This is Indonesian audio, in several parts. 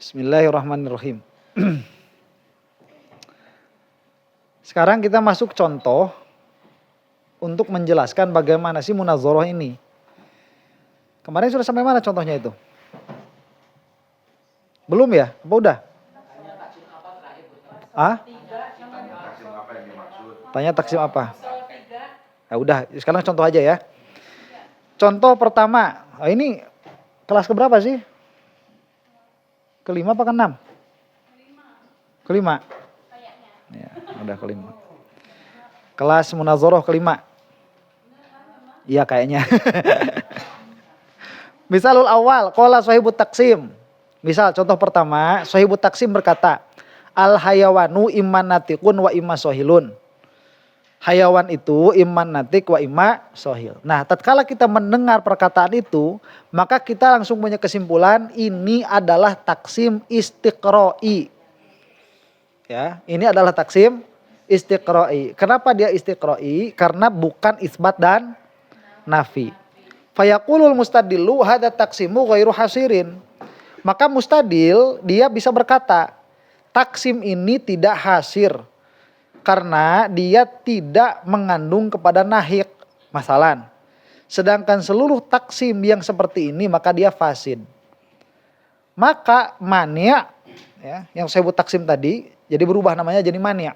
Bismillahirrahmanirrahim. Sekarang kita masuk contoh untuk menjelaskan bagaimana sih munazoroh ini. Kemarin sudah sampai mana contohnya itu? Belum ya? Apa udah? Tanya taksim apa? Ya udah, sekarang contoh aja ya. Contoh pertama, ini kelas keberapa sih? Kelima apa keenam? Kelima. Ya, udah kelima. Kelas munazoroh kelima. Iya kayaknya. Misalul awal, qala sahibut taksim. Misal contoh pertama, sahibut taksim berkata, al hayawanu imman natikun wa imma sohilun. Hayawan itu imman natik wa imma sohil. Nah, tatkala kita mendengar perkataan itu, maka kita langsung punya kesimpulan ini adalah taksim istiqra'i. Ya, ini adalah taksim istiqra'i. Kenapa dia istiqra'i? Karena bukan isbat dan nafi. Fayaqulul mustadillu hadza taksimu ghairu hasirin. Maka mustadil dia bisa berkata, taksim ini tidak hasir karena dia tidak mengandung kepada nahik, masalan. Sedangkan seluruh taksim yang seperti ini maka dia fasid. Maka mania, ya, yang saya sebut taksim tadi, jadi berubah namanya jadi mania.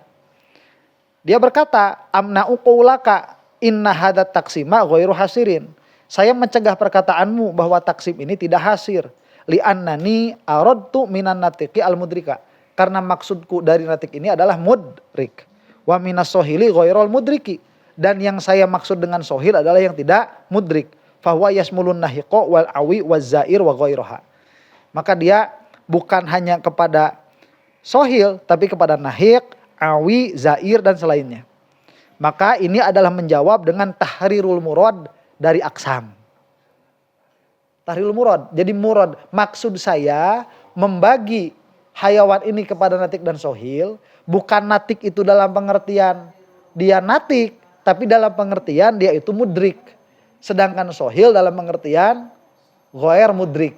Dia berkata, amna'u qaulaka inna hadat taksima ghairu hasirin. Saya mencegah perkataanmu bahwa taksim ini tidak hasir. Li'annani aradtu minan natiqi al-mudrika. Karena maksudku dari natik ini adalah mudrik. Wa minas sohili ghairul mudriki. Dan yang saya maksud dengan sohil adalah yang tidak mudrik. Fahuwa yasmulun nahiqo wal awi wal zair wa ghairaha. Maka dia bukan hanya kepada sohil, tapi kepada nahiq, awi, zair, dan selainnya. Maka ini adalah menjawab dengan tahrirul murad dari aksam. Tahrirul murad. Jadi murad, maksud saya membagi hayawan ini kepada natik dan sohil. Bukan natik itu dalam pengertian dia natik, tapi dalam pengertian dia itu mudrik. Sedangkan sohil dalam pengertian ghair mudrik.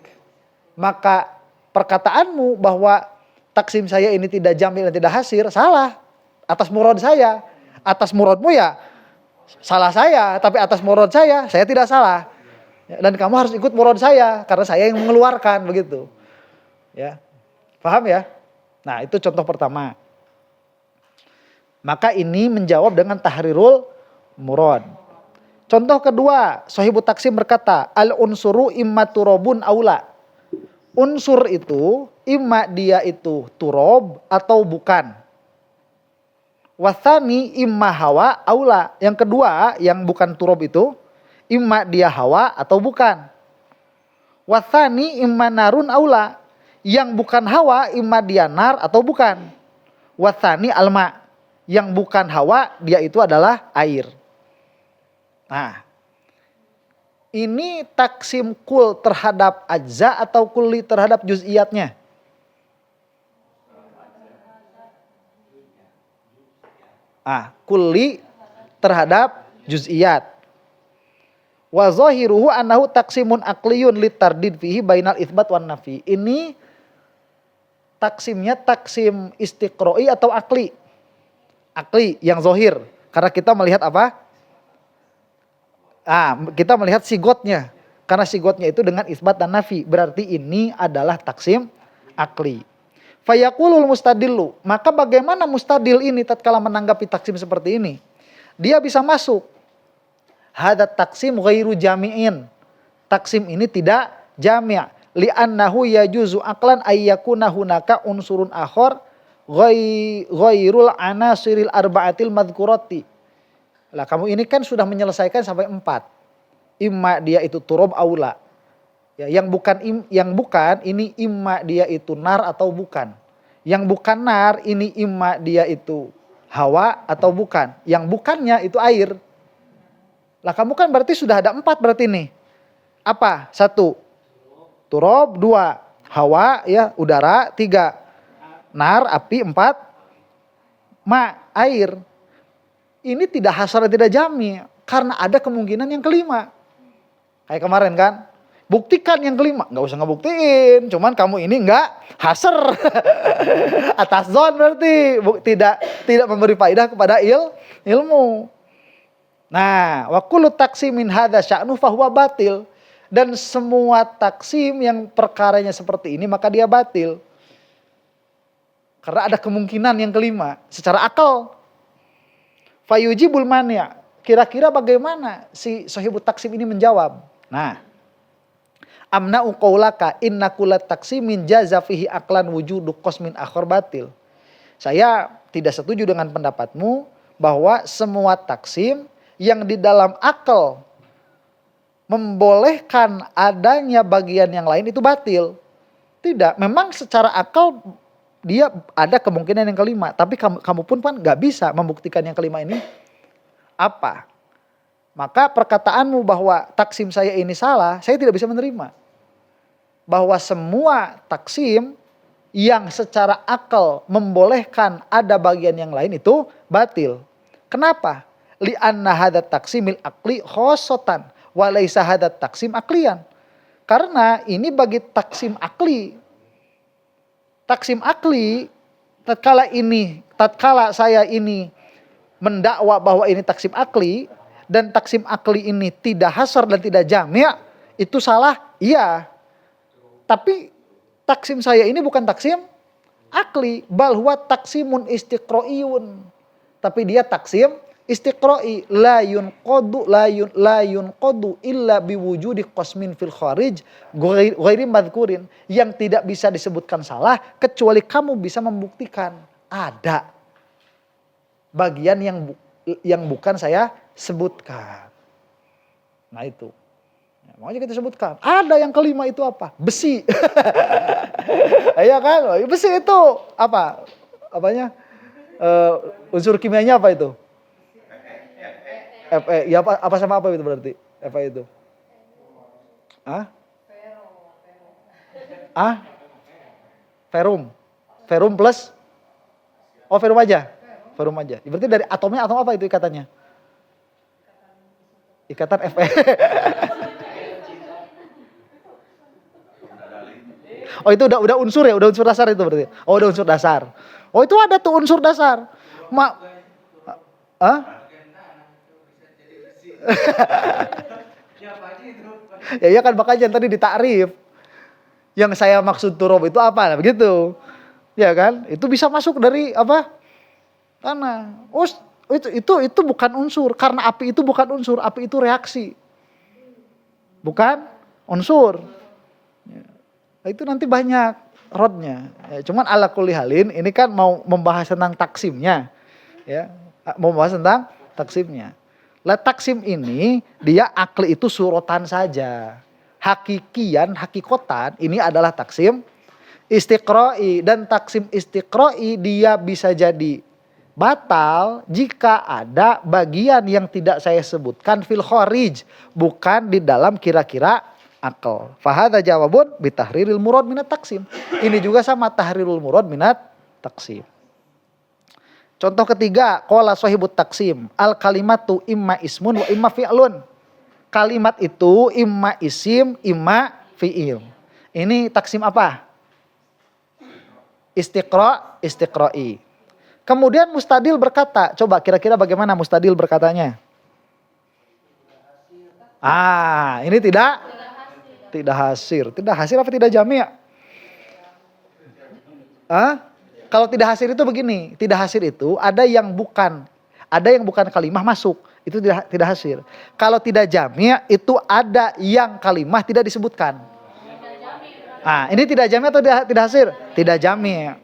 Maka perkataanmu bahwa taksim saya ini tidak jamil dan tidak hasir, salah. Atas murad saya. Atas muradmu ya salah saya, tapi atas murad saya tidak salah. Dan kamu harus ikut murad saya, karena saya yang mengeluarkan, begitu. Ya, paham ya? Nah, itu contoh pertama. Maka ini menjawab dengan tahrirul murad. Contoh kedua, sahibut taksim berkata, al-unsuru imma turobun aula. Unsur itu, imma dia itu turob atau bukan. Wathani imma hawa aula. Yang kedua, yang bukan turob itu, imma dia hawa atau bukan. Wathani imma narun aula. Yang bukan hawa, imma dia nar atau bukan. Wathani alma. Yang bukan hawa, dia itu adalah air. Nah, ini taksim kul terhadap ajza atau kulli terhadap juz'iyatnya? Kulli terhadap juz'iyat. Wa zahiruhu annahu taksimun aqliyun litardid fihi bainal itsbat wan nafi. Ini taksimnya taksim istiqra'i atau akli. Akli yang zahir. Karena kita melihat apa? Kita melihat sigotnya. Karena sigotnya itu dengan isbat dan nafi. Berarti ini adalah taksim akli. Fayaqulul mustadillu. Maka bagaimana mustadil ini tatkala menanggapi taksim seperti ini? Dia bisa masuk. Hadat taksim ghairu jami'in. Taksim ini tidak jami'. Li'annahu yajuzu aqlan ayyakuna hunaka unsurun akhar ghairul anasiril arba'atil madhkurati. Lah kamu ini kan sudah menyelesaikan sampai 4. Imma dia itu turob aula. Ya, yang bukan ini imma dia itu nar atau bukan. Yang bukan nar ini imma dia itu hawa atau bukan. Yang bukannya itu air. Lah kamu kan berarti sudah ada 4 berarti nih. Apa? 1 turob, 2 hawa ya udara, 3 nar, api, 4 air. Ini tidak hasar, tidak jami. Karena ada kemungkinan yang kelima. Kayak kemarin kan. Buktikan yang kelima. Nggak usah ngebuktiin. Cuman kamu ini nggak hasr. Atas zon berarti. Tidak memberi faedah kepada ilmu. Nah, wa kullu taksimin hadza sya'nu fahuwa batil. Dan semua taksim yang perkaranya seperti ini maka dia batil. Karena ada kemungkinan yang kelima. Secara akal. Fayujibul mani'. Kira-kira bagaimana si sahibut taksim ini menjawab? Nah. Amna'u qaulaka inna kulla taksimin jaza fihi aqlan wujudu qasmin akhar batil. Saya tidak setuju dengan pendapatmu bahwa semua taksim yang di dalam akal membolehkan adanya bagian yang lain itu batil. Tidak, memang secara akal dia ada kemungkinan yang kelima, tapi kamu pun kan nggak bisa membuktikan yang kelima ini apa. Maka perkataanmu bahwa taksim saya ini salah, saya tidak bisa menerima. Bahwa semua taksim yang secara akal membolehkan ada bagian yang lain itu batil. Kenapa? Li'anna hadat taksimil akli khosotan wa laisa hadat taksim aklian. Karena ini bagi taksim akli. Taksim akli tatkala saya ini mendakwa bahwa ini taksim akli dan taksim akli ini tidak hasar dan tidak jami', itu salah? Iya. Tapi taksim saya ini bukan taksim akli, bal huwa taksimun istiqro'iyun. Tapi dia taksim istiqro'i, la yunqadu illa biwujudi qasmin fil kharij ghairi madhkurin, yang tidak bisa disebutkan salah kecuali kamu bisa membuktikan ada bagian yang bukan saya sebutkan. Nah itu. Makanya kita sebutkan. Ada yang kelima itu apa? Besi. Iya kan? Besi itu apa? Apanya? Unsur kimianya apa itu? Fe. Ya apa sama apa itu berarti? Fe itu. Ferum. Ferum plus. Oh, ferum aja. Ferum aja. Berarti dari atomnya atom apa itu ikatannya? Ikatan Fe. Oh itu udah unsur ya, udah unsur dasar itu berarti. Oh udah unsur dasar. Oh itu ada tuh unsur dasar. Ya iya kan makanya tadi ditakrif. Yang saya maksud turab itu apa? Nah, begitu. Ya kan? Itu bisa masuk dari apa? Tanah. Oh itu bukan unsur, karena api itu bukan unsur, api itu reaksi. Bukan unsur. Nah, itu nanti banyak rodnya. Ya, cuman ala kulli halin ini kan mau membahas tentang taksimnya. Ya, mau membahas tentang taksimnya. Lah taksim ini dia akli itu surotan saja. Hakikotan ini adalah taksim istiqro'i, dan taksim istiqro'i dia bisa jadi batal jika ada bagian yang tidak saya sebutkan fil kharij, bukan di dalam kira-kira akal. Fahadha jawabun bitahriril murad minat taksim. Ini juga sama tahrirul murad minat taksim. Contoh ketiga, qala sahibut taksim, al kalimatu imma ismun wa imma fi'lun. Kalimat itu imma isim, imma fi'il. Ini taksim apa? Istiqro'i. Kemudian mustadil berkata, coba kira-kira bagaimana mustadil berkatanya? Ini tidak hasir. Tidak hasir apa tidak jami' ya? Kalau tidak hasir itu begini, tidak hasir itu ada yang bukan kalimah masuk, itu tidak hasir. Kalau tidak jami' itu ada yang kalimah tidak disebutkan. Ini tidak jami' atau tidak hasir? Tidak jami'.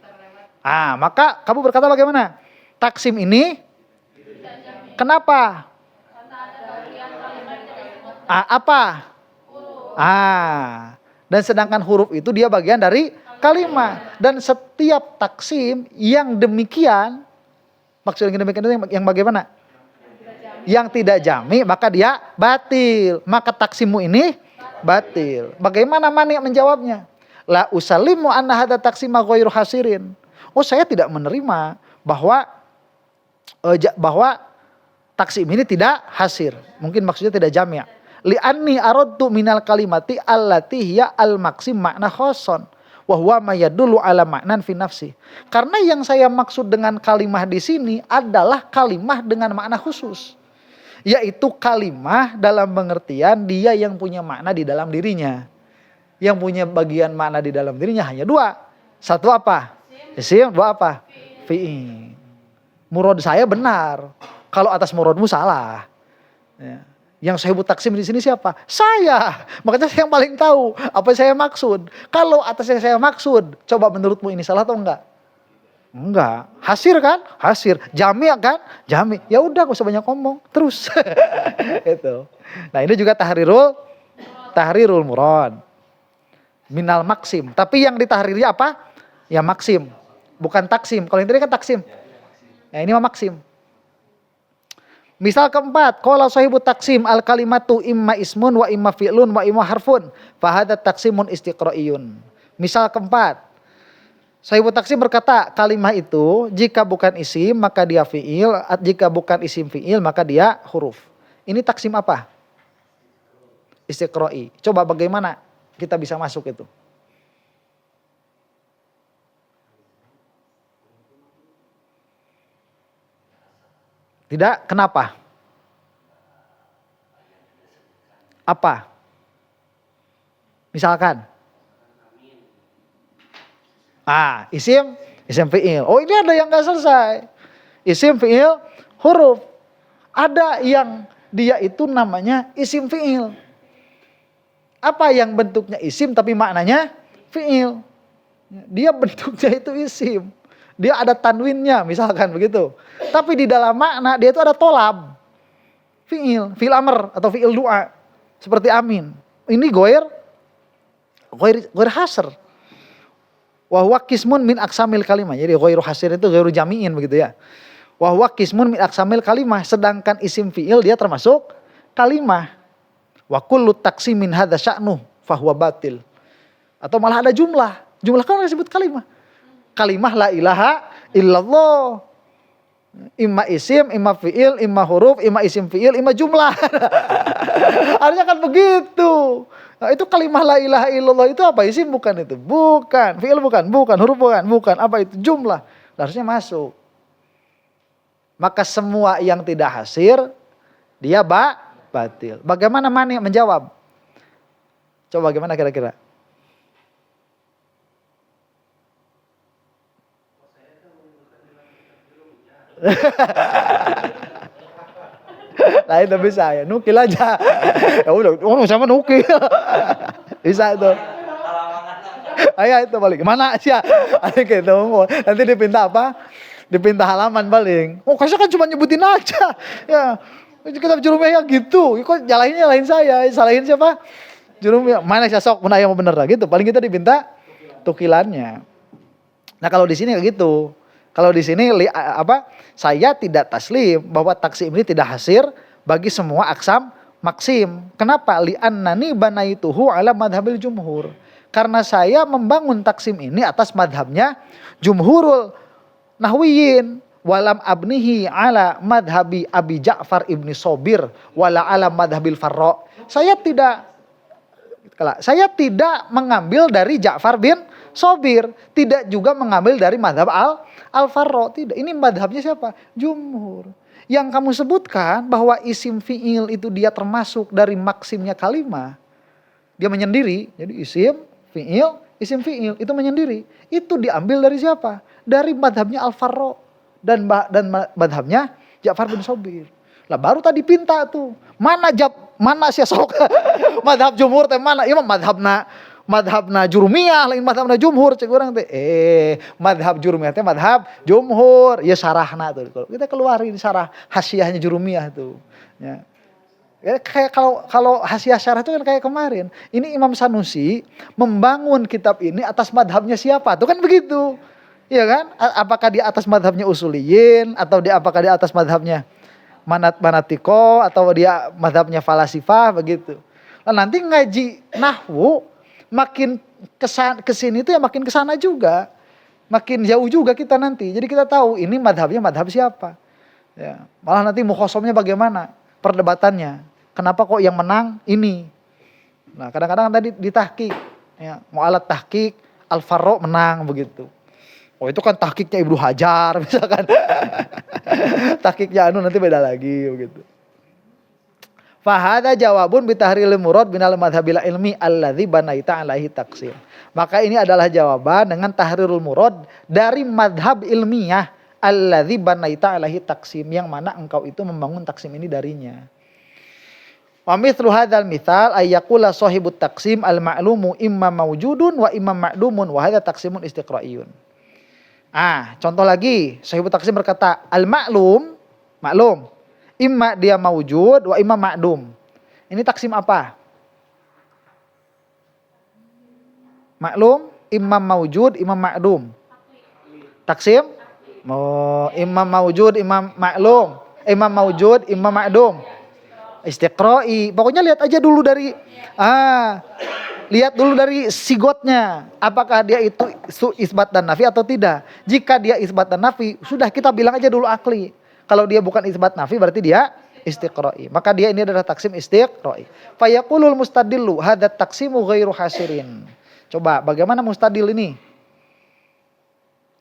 Maka kamu berkata bagaimana? Taksim ini kenapa? Apa? Dan sedangkan huruf itu dia bagian dari kalimah. Dan setiap taksim yang demikian, maksudnya demikian itu yang bagaimana? Yang tidak jami, maka dia batil. Maka taksimmu ini batil. Bagaimana mani menjawabnya? La usallimu anna hadza taksima ghairu hasirin. Saya tidak menerima bahwa taksim ini tidak hasir. Mungkin maksudnya tidak jami'. Li'anni aradtu minal kalimati allati hiya al-maksim makna khoson. Wa huwa ma yadullu ala maknan fi nafsi. Karena yang saya maksud dengan kalimah di sini adalah kalimah dengan makna khusus. Yaitu kalimah dalam pengertian dia yang punya makna di dalam dirinya. Yang punya bagian makna di dalam dirinya hanya dua. Satu apa? Isim. Dua apa? Fi'il. Murad saya benar. Kalau atas muradmu salah. Ya. Yang sahibut taksim di sini siapa? Saya. Makanya saya yang paling tahu apa yang saya maksud. Kalau atas yang saya maksud, coba menurutmu ini salah atau enggak? Enggak. Hasir kan? Hasir. Jami kan? Jami. Ya udah, gak usah banyak ngomong. Terus. Itu. Nah, ini juga tahrirul murad. Minal maksim. Tapi yang ditahriri apa? Ya maksim. Bukan taksim. Kalau yang tadi kan taksim. Ya, ini mah maksim. Misal keempat, qala sahibu taksim al kalimatu imma ismun wa imma fi'lun wa imma harfun fa hadza taksimun istiqra'iyun. Misal keempat, sahibu taksim berkata kalimah itu jika bukan isim maka dia fi'il, jika bukan isim fi'il maka dia huruf. Ini taksim apa? Istiqra'i. Coba bagaimana kita bisa masuk itu? Tidak, kenapa? Apa? Misalkan. Isim fi'il. Oh, ini ada yang gak selesai. Isim fi'il huruf. Ada yang dia itu namanya isim fi'il. Apa yang bentuknya isim tapi maknanya fi'il? Dia bentuknya itu isim. Dia ada tanwinnya misalkan begitu. Tapi di dalam makna dia itu ada tolab. Fi'il amr atau fi'il doa. Seperti amin. Ini goir hasr. Wa huwa qismun min aqsamil kalimah. Jadi goiru hasr itu goiru jami'in begitu ya. Wa huwa qismun min aqsamil kalimah. Sedangkan isim fi'il dia termasuk kalimah. Wa kullu taqsimin hadza sya'nuh fa huwa batil. Atau malah ada jumlah. Jumlah kan disebut kalimah. Kalimah la ilaha illallah. Imma isim, imma fi'il, imma huruf, imma isim fi'il, imma jumlah. Harusnya kan begitu. Nah, itu kalimah la ilaha illallah itu apa? Isim bukan itu? Bukan. Fi'il bukan? Bukan. Huruf bukan. Apa itu? Jumlah. Harusnya masuk. Maka semua yang tidak hasir, dia batil. Bagaimana Mani menjawab? Coba bagaimana kira-kira? Nah itu bisa ya, nukil aja. Ya udah, sama nukil. Bisa itu. Ayo itu balik. Mana sih ya? Gitu. Nanti dipinta apa? Dipinta halaman paling. Oh kasih kan cuma nyebutin aja. Ya. Kitab Jurumiyah gitu. Kok nyalahin saya? Salahin siapa? Jurumiyah. Mana sih sok? Mana yang mau bener lah gitu. Paling kita dipinta tukilannya. Nah kalau di sini kayak gitu. Kalau di sini saya tidak taslim bahwa taksim ini tidak hasir bagi semua aksam maksim. Kenapa? Li'annani banaituhu ala madhabil jumhur. Karena saya membangun taksim ini atas madhabnya jumhurul nahwiyin. Walam abnihi ala madhabi Abi Ja'far ibni Sobir wala ala madhabil Farra. Saya tidak mengambil dari Ja'far bin Sobir, tidak juga mengambil dari madhab Al-Farra. Tidak, ini madhabnya siapa? Jumhur. Yang kamu sebutkan bahwa isim fi'il itu dia termasuk dari maksimnya kalimah. Dia menyendiri, jadi isim fi'il itu menyendiri. Itu diambil dari siapa? Dari madhabnya Al-Farra dan madhabnya Ja'far bin Sobir. Lah baru tadi pinta tuh. Mana sih sok? Madhab jumhur teh mana? Ieu madhabna jurumiyah lain madhabna jumhur cek urang teh. Madhab jurumiyah teh madhab jumhur. Ya sarahna tuh. Kita keluarin sarah hasyiahnya jurumiyah tuh. Ya. Ya kayak kalau hasyiah syarah itu kan kayak kemarin. Ini Imam Sanusi membangun kitab ini atas madhabnya siapa? Tuh kan begitu. Iya kan? Apakah di atas madhabnya usuliyin atau apakah di atas madhabnya manatiko atau dia madhabnya falasifah begitu. Nah, nanti ngaji nahwu makin kesini itu ya makin kesana juga, makin jauh juga kita nanti. Jadi kita tahu ini madhabnya madhab siapa. Ya, malah nanti mukhosomnya bagaimana perdebatannya. Kenapa kok yang menang ini? Nah, kadang-kadang tadi ditahqiq, ya, mu'alat tahqiq, Al-Farra menang begitu. Oh, itu kan tahqiqnya Ibnu Hajar misalkan. Tahqiqnya nanti beda lagi begitu. Fahada jawabun bitahrilil murad binal madhabil ilmi alladzi banaita alaihi taqsim. Maka ini adalah jawaban dengan tahrirul murad dari madhab ilmiah alladzi banaita alaihi taqsim, yang mana engkau itu membangun taksim ini darinya. Wa mithlu hadzal mithal ay yaqula sahibut taqsim al ma'lumu imma mawjudun wa imma ma'dumun wa hadza taqsimun istiqra'iyun. Contoh lagi, sahibut taqsim berkata al ma'lum, maklum, imma dia mawjud wa imma ma'dum. Ini taksim apa? Maklum, imma mawjud, imma ma'dum. Taksim? Imma mawjud, imma maklum, imma mawjud, imma ma'dum. Istiqra'i. Pokoknya lihat aja dulu dari lihat dulu dari sigotnya, apakah dia itu isbat dan nafi atau tidak. Jika dia isbat dan nafi, sudah kita bilang aja dulu akli. Kalau dia bukan isbat nafi berarti dia istiqra'i. Maka dia ini adalah taksim istiqra'i. Fa yaqulul mustadillu hadza taksimu ghairu hasirin. Coba bagaimana mustadil ini?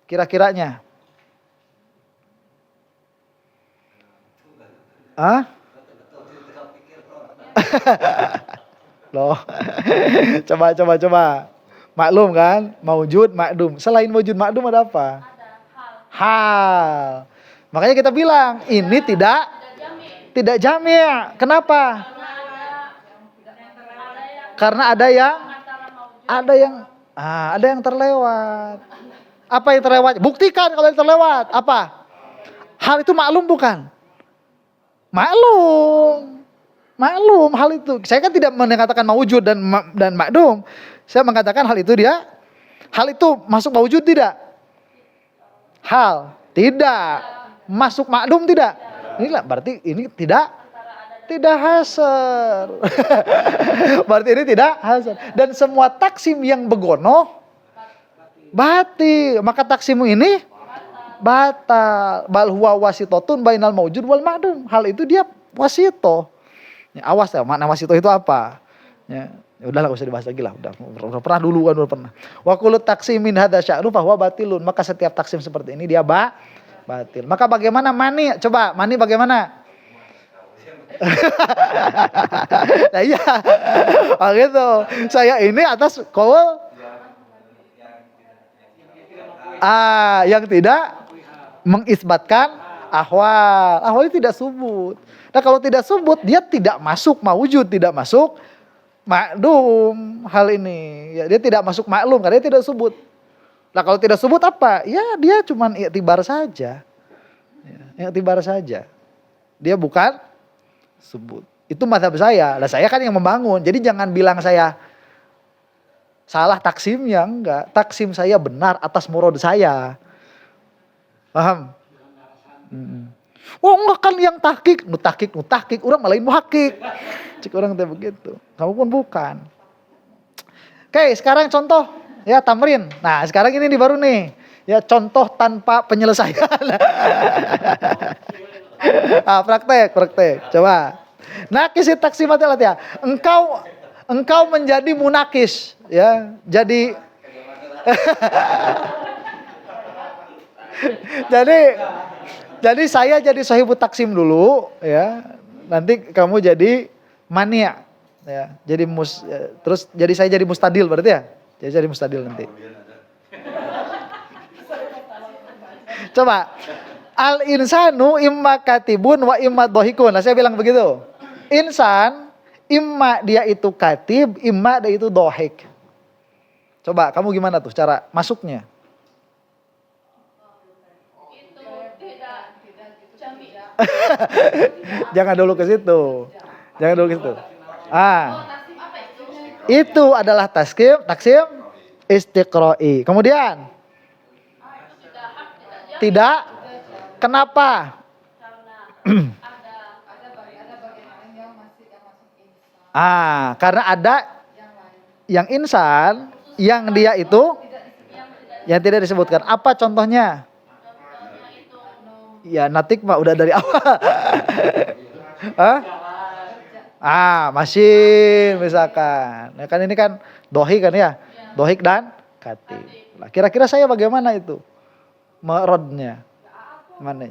Kira-kiranya? Loh. Coba. Maklum kan? Maujud, makdum. Selain wujud makdum ada apa? Hal. Makanya kita bilang ini tidak jami'. Kenapa? Karena ada yang terlewat. Apa yang terlewat? Buktikan kalau yang terlewat. Apa? Hal itu maklum bukan? Maklum hal itu. Saya kan tidak mengatakan mawujud dan makdum. Saya mengatakan hal itu masuk mawujud tidak? Hal tidak. Masuk makdum tidak? Inilah berarti ini tidak hasar. Berarti ini tidak hasar. Dan semua taksim yang begono batil. Maka taksimu ini batal. Bal huwa wasitotun bainal mawjud wal makdum. Hal itu dia wasito. Ya, awas ya, makna wasito itu apa? Ya udahlah, enggak usah dibahas lagi lah. Udah pernah dulu kan, udah pernah. Wa kullu taksimin hadza sya'nu fa huwa batilun. Maka setiap taksim seperti ini dia batil. Maka bagaimana mani? Coba mani bagaimana? Nah iya. Gitu. Saya ini atas qaul yang tidak mengisbatkan ahwal. Ahwal itu tidak subut. Nah kalau tidak subut, dia tidak masuk mawujud, tidak masuk makdum hal ini. Ya, dia tidak masuk maklum karena dia tidak subut. Nah kalau tidak subut apa? Ya dia cuman i'tibar saja. Ya, i'tibar saja. Dia bukan subut. Itu mazhab saya. Lah saya kan yang membangun. Jadi jangan bilang saya salah taksimnya, enggak. Taksim saya benar atas murad saya. Paham? Oh enggak kan yang tahqiq, nutahqiq, orang malah muhaqqiq. Cik orang teh begitu. Kamu pun bukan. Oke, sekarang contoh ya tamrin. Nah, sekarang ini baru nih. Ya contoh tanpa penyelesaian. Praktek. Coba. Nakis taksimatil ya. Engkau menjadi munakis, ya. Jadi saya jadi sahibut taksim dulu, ya. Nanti kamu jadi mania, ya. Terus jadi saya jadi mustadil berarti ya. Jadi mustadil nanti. Coba. Al insanu imma katibun wa imma dohikun. Nah saya bilang begitu. Insan imma dia itu katib, imma dia itu dohik. Coba kamu gimana tuh cara masuknya? Jangan dulu ke situ. Itu adalah taksim istiqra'i. Kemudian tidak. Kenapa? Karena ada yang insan, yang dia itu yang tidak disebutkan. Apa contohnya? Ya natik mah udah dari awal. Masin misalkan. Ya kan ini kan dohik kan ya. Dohik dan katib. Nah, kira-kira saya bagaimana itu? Merodnya. Mana?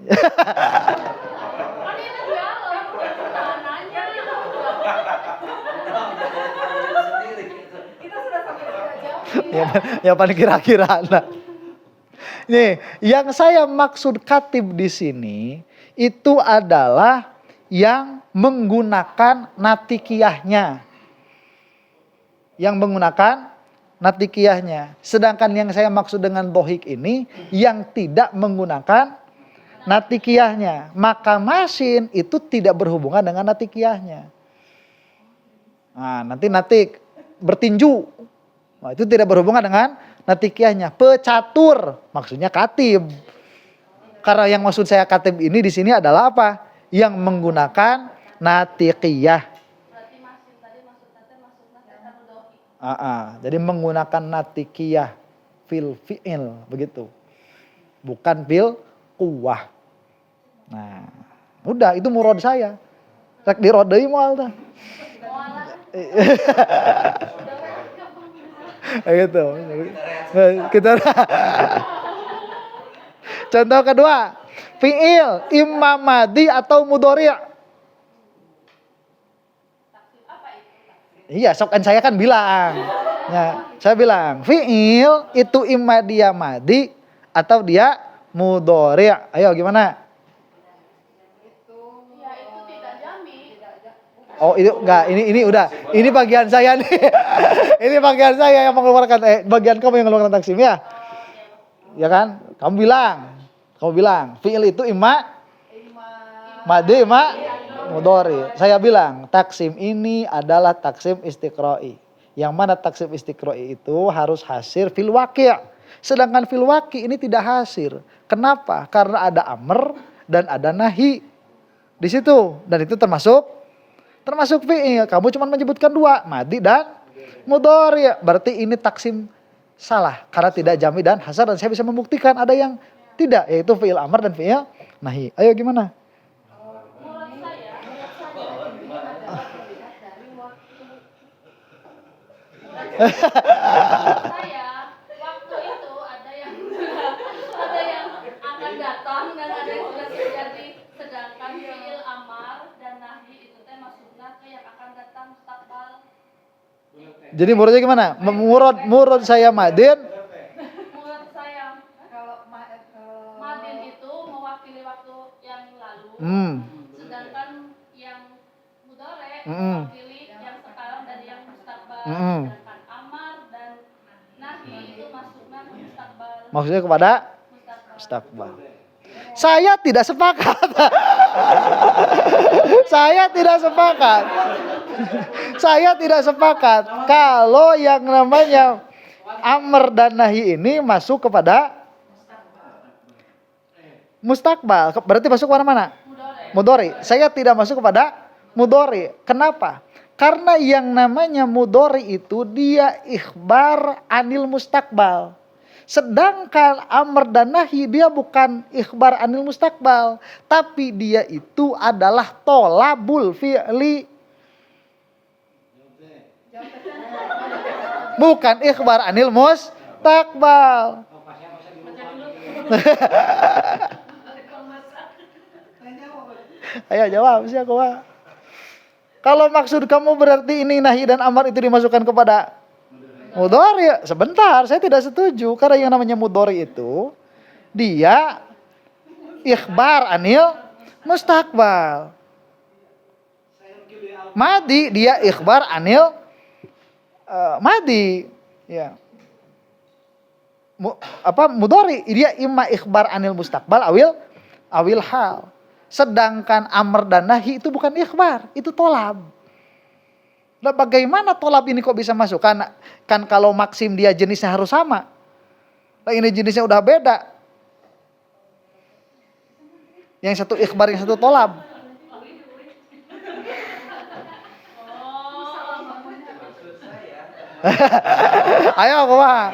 yang paling kira-kira. Nah. Nih, yang saya maksud katib di sini itu adalah yang menggunakan natikiyahnya. Yang menggunakan natikiyahnya. Sedangkan yang saya maksud dengan dohik ini yang tidak menggunakan natikiyahnya. Maka masin itu tidak berhubungan dengan natikiyahnya. Nah, nanti natik bertinju. Nah, itu tidak berhubungan dengan natikiyahnya. Pecatur maksudnya katib. Karena yang maksud saya katib ini di sini adalah apa? Yang menggunakan natikiyah. Berarti masin tadi maksudnya dohik. Jadi menggunakan natikiyah fil fi'il begitu. Bukan fil quwwah. Nah, udah itu murad saya. Rek dirodei moal tah. Gitu. Kita contoh kedua, fi'il imma madi atau mudhari'. Iya, sok kan saya kan bilang. Ya, saya bilang, fi'il itu imma dia madi atau dia mudhari'. Ayo gimana? Ya itu tidak jami. Oh, itu enggak, ini udah. Ini bagian saya nih. Ini bagian saya yang mengeluarkan bagian kamu yang mengeluarkan taksim ya. Ya kan? Kamu bilang, fi'il itu imma madi imma mudhari. Saya bilang, taksim ini adalah taksim istiqra'i. Yang mana taksim istiqra'i itu harus hasir fil waqi'. Sedangkan fil waqi' ini tidak hasir. Kenapa? Karena ada amr dan ada nahi di situ. Dan itu termasuk fi'il. Kamu cuma menyebutkan dua, madi dan mudhari. Berarti ini taksim salah karena tidak jami dan hasar, dan saya bisa membuktikan ada yang tidak, yaitu fi'il amr dan fi'il nahi. Ayo gimana? Menurut saya ini adalah terlihat dari waktu. Saya waktu itu ada yang akan datang dan ada yang sudah terjadi. Sedangkan fi'il amar dan nahi itu teh maksudnya ke yang akan datang mustaqbal. Jadi muridnya gimana? Murad saya madin. Menurut saya kalau madin itu mewakili waktu yang lalu. Sedangkan yang mudhari mewakili yang sekarang dan yang mustaqbal. Sedangkan amar dan nahi itu masuknya ke mustaqbal. Maksudnya kepada mustaqbal. Saya tidak sepakat. Saya tidak sepakat kalau yang namanya amr dan nahi ini masuk kepada mustaqbal. Berarti masuk kepada mana? Mudhari. Saya tidak masuk kepada mudhari. Kenapa? Karena yang namanya mudhari itu dia ikhbar anil mustaqbal. Sedangkan amr dan nahi dia bukan ikhbar anil mustaqbal, tapi dia itu adalah tolabul fi'li. Bukan ikhbar anil mustaqbal. Ayo jawab sih aku. Kalau maksud kamu berarti ini nahi dan amar itu dimasukkan kepada mudhari. Sebentar, saya tidak setuju. Karena yang namanya mudhari itu dia ikhbar anil mustaqbal. Madi dia ikhbar anil madi. Ya. Mudhari dia imma ikhbar anil mustaqbal awil hal. Sedangkan amr dan nahi itu bukan ikhbar, itu tolab. Nah, bagaimana tolab ini kok bisa masuk? Kan kalau maksim dia jenisnya harus sama. Nah, ini jenisnya udah beda. Yang satu ikhbar, yang satu tolab. Ayo aku mah.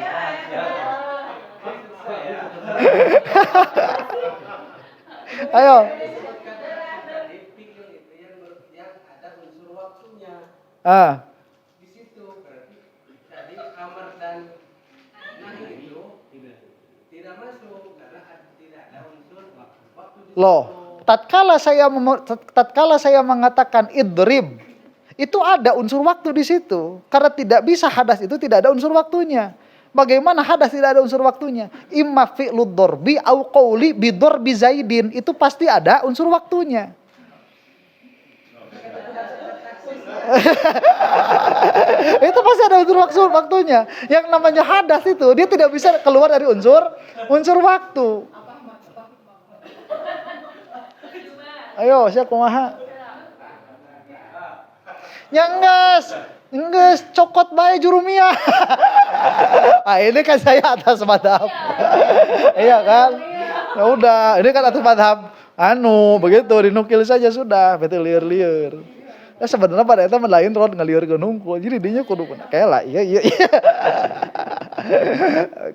Ayo. Ah. Di situ berarti tadi amar dan nahi itu tidak masuk karena tidak ada unsur waktu di Loh, situ. tatkala saya mengatakan idrib, itu ada unsur waktu di situ. Karena tidak bisa hadas itu tidak ada unsur waktunya. Bagaimana hadas tidak ada unsur waktunya? Imma fi'lud dorbi au qawli bidorbi zaidin. Itu pasti ada unsur waktunya. Itu pasti ada unsur waktunya. Yang namanya hadas itu dia tidak bisa keluar dari unsur waktu. Ayo, siapa kumaha? Enggeus cokot bae jurumia. Ah, ini kan saya atas madhab. Iya kan? Ya udah, ini kan atas madhab. Begitu dinukil saja sudah, betul liur-liur. Ya sebenarnya pada eta mah lain rod ngalieur ke nungkul. Jadi dinya kudu kela iya.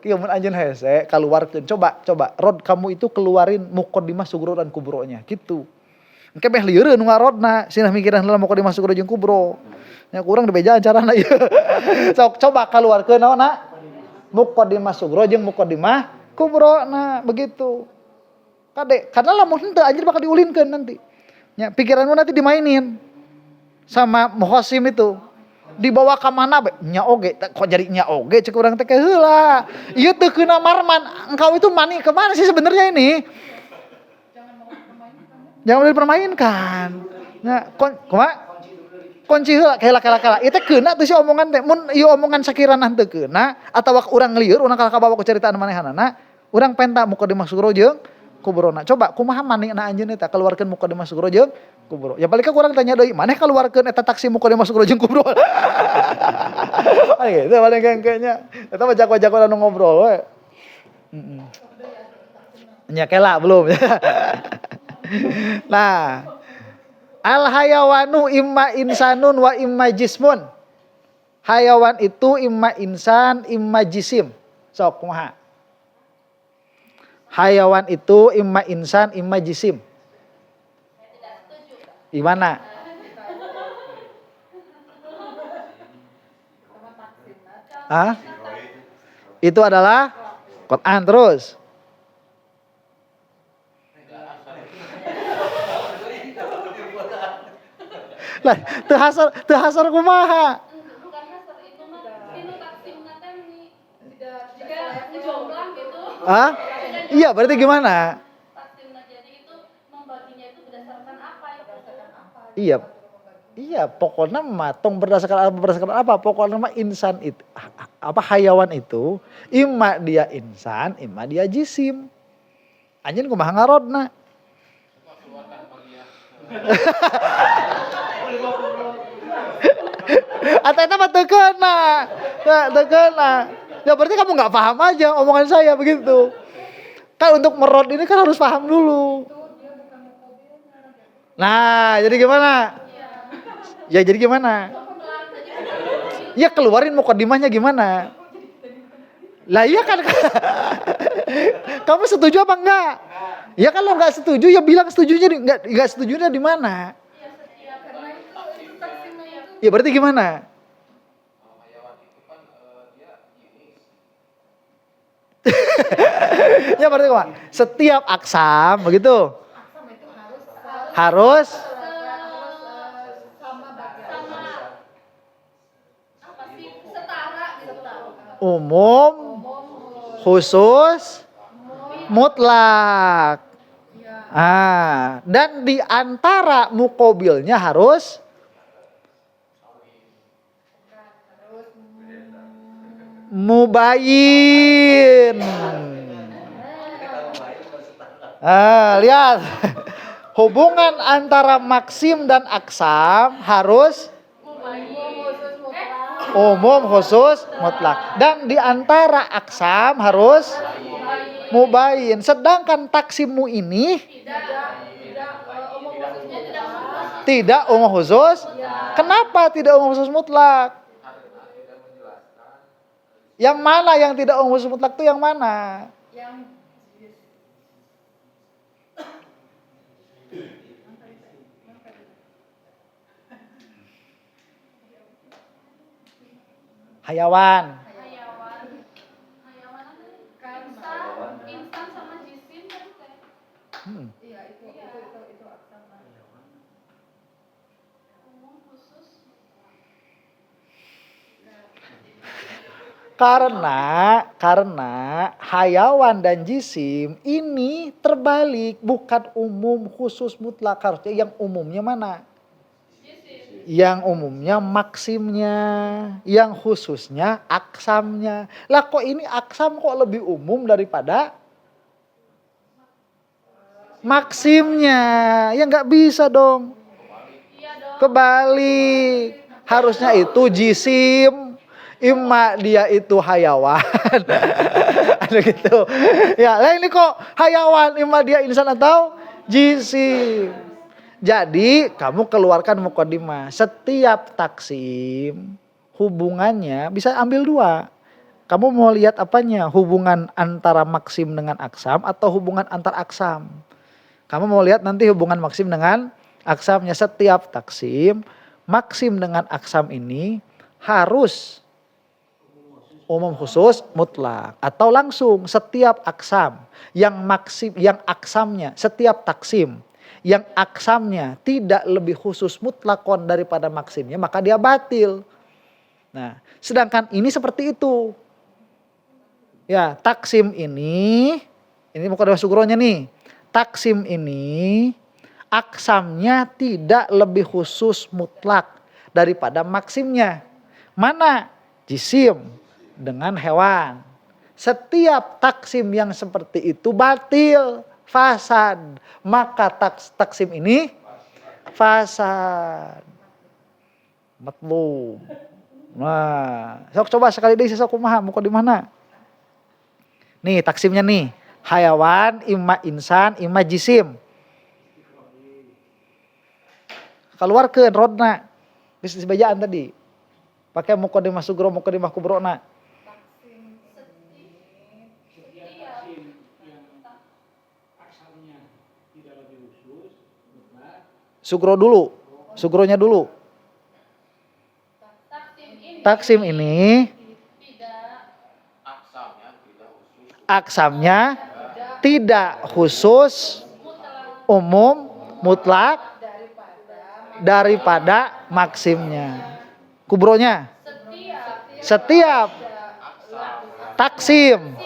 Kieu mun anjeun hese kaluarkeun coba rod kamu itu keluarin muqaddimah sugro dan kubronya gitu. Engke meh lieureun nu ngarodna, cenah mikiran heula muqaddimah sugro jeung kubro. Nya kurang dibejaan carana ieu. Sok coba kaluarkeun naonna? Muqaddimah sugro jeung muqaddimah kubro. Nah, begitu. Kade, karena lamun henteu anjir bakal diulinkeun nanti. Nya pikiranmu nanti dimainin sama muhassim itu. Dibawa ke mana be? Nya oge, kok jadi nya oge cek urang teh heula. Ieu teu keuna marman. Engkau itu mani ke mana sih sebenarnya ini? Jangan dipermainkan. Nya kunci heula kela. Ieu teh keuna teu si omongan teh. Mun ieu omongan sakirana teu keuna atawa urang lieur urang kabawa ku caritaan manehanana, urang penta muqaddimah sugro jeung kubrona. Coba kumaha manehna anjeun eta keluarkeun muqaddimah sugro jeung kubro. Ya balik urang tanya deui, maneh keluarkeun eta taksi muqaddimah sugro jeung kubro. Ari gitu paling kengkenya. Eta mah jago-jago anu ngobrol we. Nya kela belum. Nah, al hayawanu imma insanun wa imma jismun. Hayawan itu imma insan, imma jisim. Sok kumaha? Hayawan itu imma insan, imma jisim. Gimana? Hah? Itu adalah Quran terus. Lah, teu hasar kumaha? Bukan hasar itu mah tinu taksimna teh tidak jomblang gitu. Hah? Iya, berarti gimana? Taksimna jadi itu membaginya itu berdasarkan apa Iya. Iya, pokoknya mah tong berdasarkan apa? Pokoknya mah insan itu hayawan itu imma dia insan, imma dia jisim. Anjeun kumaha ngarodna? Atau itu mah teu keuna. Teu keuna. Ya berarti kamu enggak paham aja omongan saya begitu. Kan untuk merod ini kan harus paham dulu. Nah, jadi gimana? Ya jadi gimana? Ya keluarin muqaddimahnya gimana? Lah iya kan. Kamu setuju apa enggak? Ya kalau enggak setuju ya bilang setujunya enggak setujunya di mana? Ya berarti gimana? Ya berarti apa? Setiap aksam begitu. Harus umum, khusus, mutlak. Dan di antara muqabilnya harus mubayyin. Lihat. Hubungan antara maksim dan aksam harus umum, khusus, mutlak. Dan di antara aksam harus mubayyin. Sedangkan taksimmu ini tidak umum khusus. Kenapa tidak umum khusus mutlak? Yang mana yang tidak umum khusus mutlak itu yang mana? Hayawan. Hayawan apa nih? Insan sama jisim kan teh. Iya itu aksam. Umum khusus. Karena hayawan dan jisim ini terbalik, bukan umum khusus mutlak. Harusnya yang umumnya mana? Jisim. Yang umumnya maksimnya, yang khususnya aksamnya. Lah kok ini aksam kok lebih umum daripada maksimnya? Ya nggak bisa dong. Iya dong. Kebalik. Harusnya itu jisim. Imma dia itu hayawan. Ada gitu. Ya, lah ini kok hayawan, imma dia insan atau jisim. Jadi kamu keluarkan muqaddimah. Setiap taksim hubungannya bisa ambil dua. Kamu mau lihat apanya? Hubungan antara maksim dengan aksam atau hubungan antar aksam? Kamu mau lihat nanti hubungan maksim dengan aksamnya. Setiap taksim, maksim dengan aksam ini harus umum khusus mutlak atau langsung setiap aksam yang maksim yang aksamnya setiap taksim yang aksamnya tidak lebih khusus mutlakon daripada maksimnya maka dia batil. Nah, sedangkan ini seperti itu. Ya, taksim ini muqaddimah sugronya nih. Taksim ini aksamnya tidak lebih khusus mutlak daripada maksimnya. Mana? Jisim dengan hewan. Setiap taksim yang seperti itu batil, fasad. Maka taksim ini fasad. Matlub. Nah, sok coba sekali deh sok kumaha muka di mana? Nih taksimnya nih. Hayawan, imma insan, imma jisim. Keluarkeun rodna. Geus dibajaan tadi. Pakai muqaddimah sugro, muqaddimah kubrona. Sugro dulu. Sugronya dulu. Taksim ini aksamnya tidak khusus umum mutlak daripada maksimnya. Kubronya setiap taksim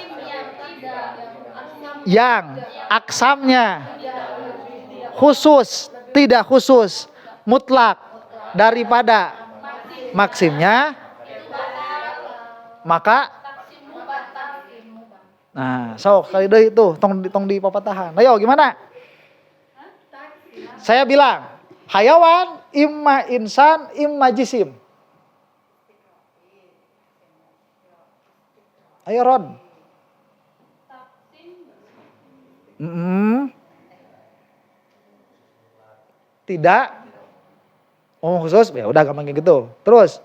yang aksamnya khusus tidak khusus mutlak daripada maksimnya maka nah, sok kali deui itu tong di papatahan. Ayo gimana? Saya bilang, hayawan imma insan imma jisim. Ayo Ron. Tidak. Oh khusus, ya udah gampang kayak gitu. Terus.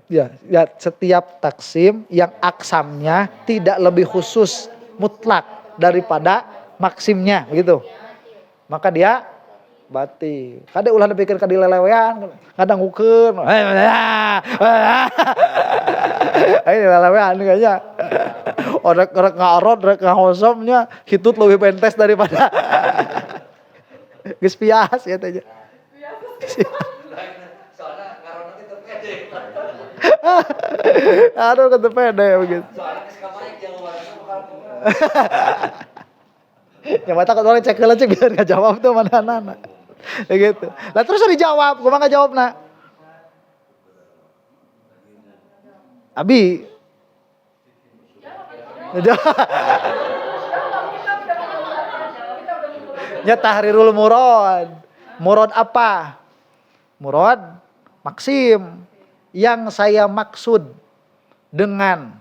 Ya, setiap taksim yang aksamnya tidak lebih khusus mutlak daripada maksimnya begitu. Maka dia batil. Kade ulah dipikir ka dilelewean, kadang ngukeun. Ai dilelewean kayaknya. Rek ngarot, rek ngahosomnya hitut leuwih pentes daripada geus pias katanya. Aduh kata pede begitu. Ya mata kalau cek heula cek biar enggak jawab tuh mana-mana. Ya gitu. Lah terus dijawab, gua mah enggak jawabna. Abi. Ya tahrirul murad. Murad apa? Murad maksim. Yang saya maksud dengan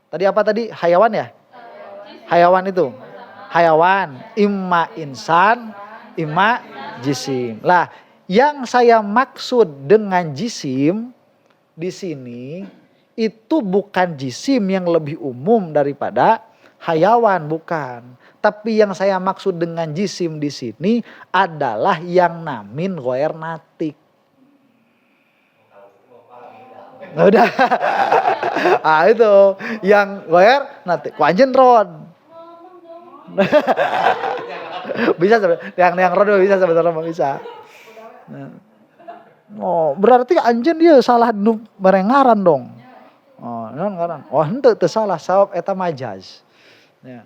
tadi apa tadi? Hayawan ya? Hayawan itu. Hayawan, imma insan, imma jisim. Lah, yang saya maksud dengan jisim di sini itu bukan jisim yang lebih umum daripada hayawan, bukan. Tapi yang saya maksud dengan jisim di sini adalah yang namin ghair natik. Nah, udah. Itu yang ghair natik. Ku anjeun rod. Bisa yang rod bisa sebenarnya bisa. Nah. Oh, berarti anjeun dia salah nu barengaran dong. Oh, naon ngaran? Oh, henteu teu salah, sabab eta majaz. Ya.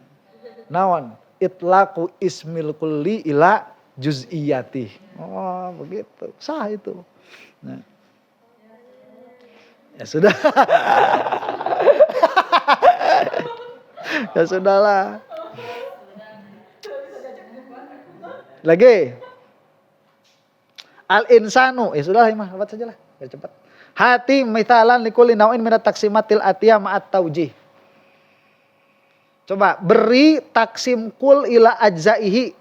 Naon? Itlaqu ismil kulli ila juz'iyati. Oh, begitu. Sah itu. Nah. Ya sudah. Ya sudahlah. Lagi. Al-insanu. Ya sudah lah, cepat saja lah. Ya cepat. Hati mithalan likulli naw'in minat taksimatil atiyah ma'at taujih. Coba beri taksim kul ila ajzaihi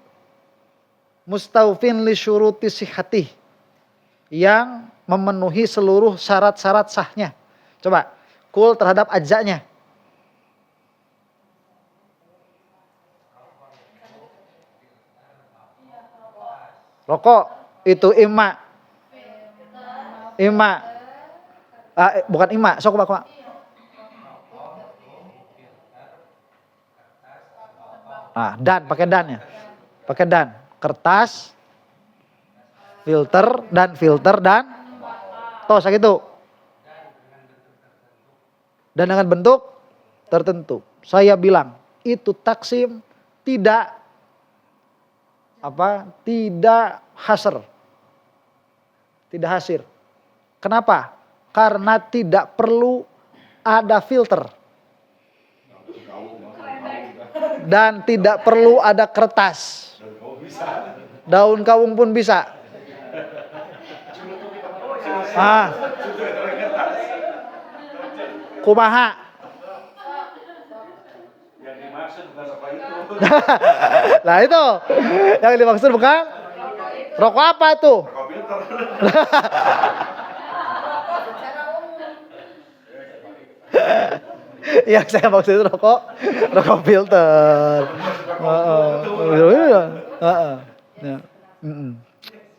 mustawfin li syuruti sihhatih, yang memenuhi seluruh syarat-syarat sahnya. Coba kul terhadap ajzanya. Rokok itu ima. Bukan ima, sok Pak. Dan pakai dan ya. Pakai dan. Kertas, filter dan tos gitu. Dan dengan bentuk tertentu. Saya bilang itu taksim tidak hasr. Tidak hasir. Kenapa? Karena tidak perlu ada filter. Dan tidak perlu ada kertas. Daun kawung pun bisa. Kumaha? Yang dimaksud bukan apa itu. Nah itu. Yang dimaksud bukan? Rokok apa tuh? Rokok filter. Yang saya maksud itu rokok filter.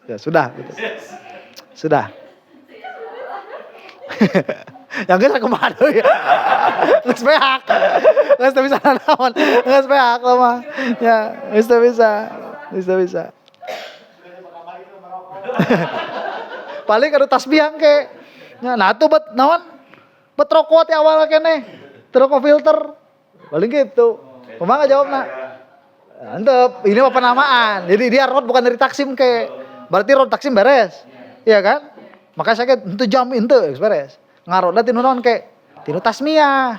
Ya sudah gitu. Sudah. Yang geus kumaha deui. Geus beak. Geus teu bisa naon. Geus beak mah. Ya, geus teu bisa. Paling anu tasbih ke. Nah atuh bet naon? Bet rokok teh awal keneh. Rokok filter. Paling gitu. Kumaha jawabna? Antep, ini mah penamaan. Jadi dia rod bukan dari taksim ke. Berarti rod taksim beres. Iya kan? Maka saya henteu jam henteu beres. Ngarodna tinu naon ke? Tinu tasmiyah.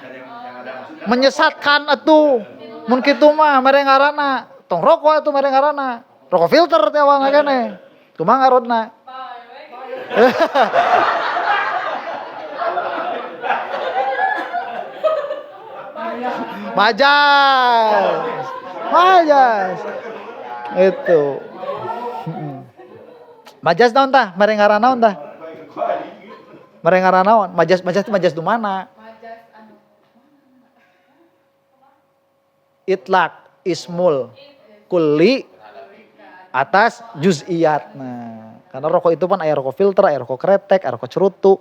Menyesatkan atuh. Mun kitu mah mere ngaranna tong rokok atuh mere ngaranna. Rokok filter teh awalna keneh. Kumaha ngarodna? Majas. Itu. Majas naon tah? Mere ngaranna naon tah? Mere ngaranna naon? Majas itu majas di mana? Itlaq ismul kulli atas juz'iyat. Nah, karena rokok itu kan aya rokok filter, aya rokok kretek, aya rokok cerutu.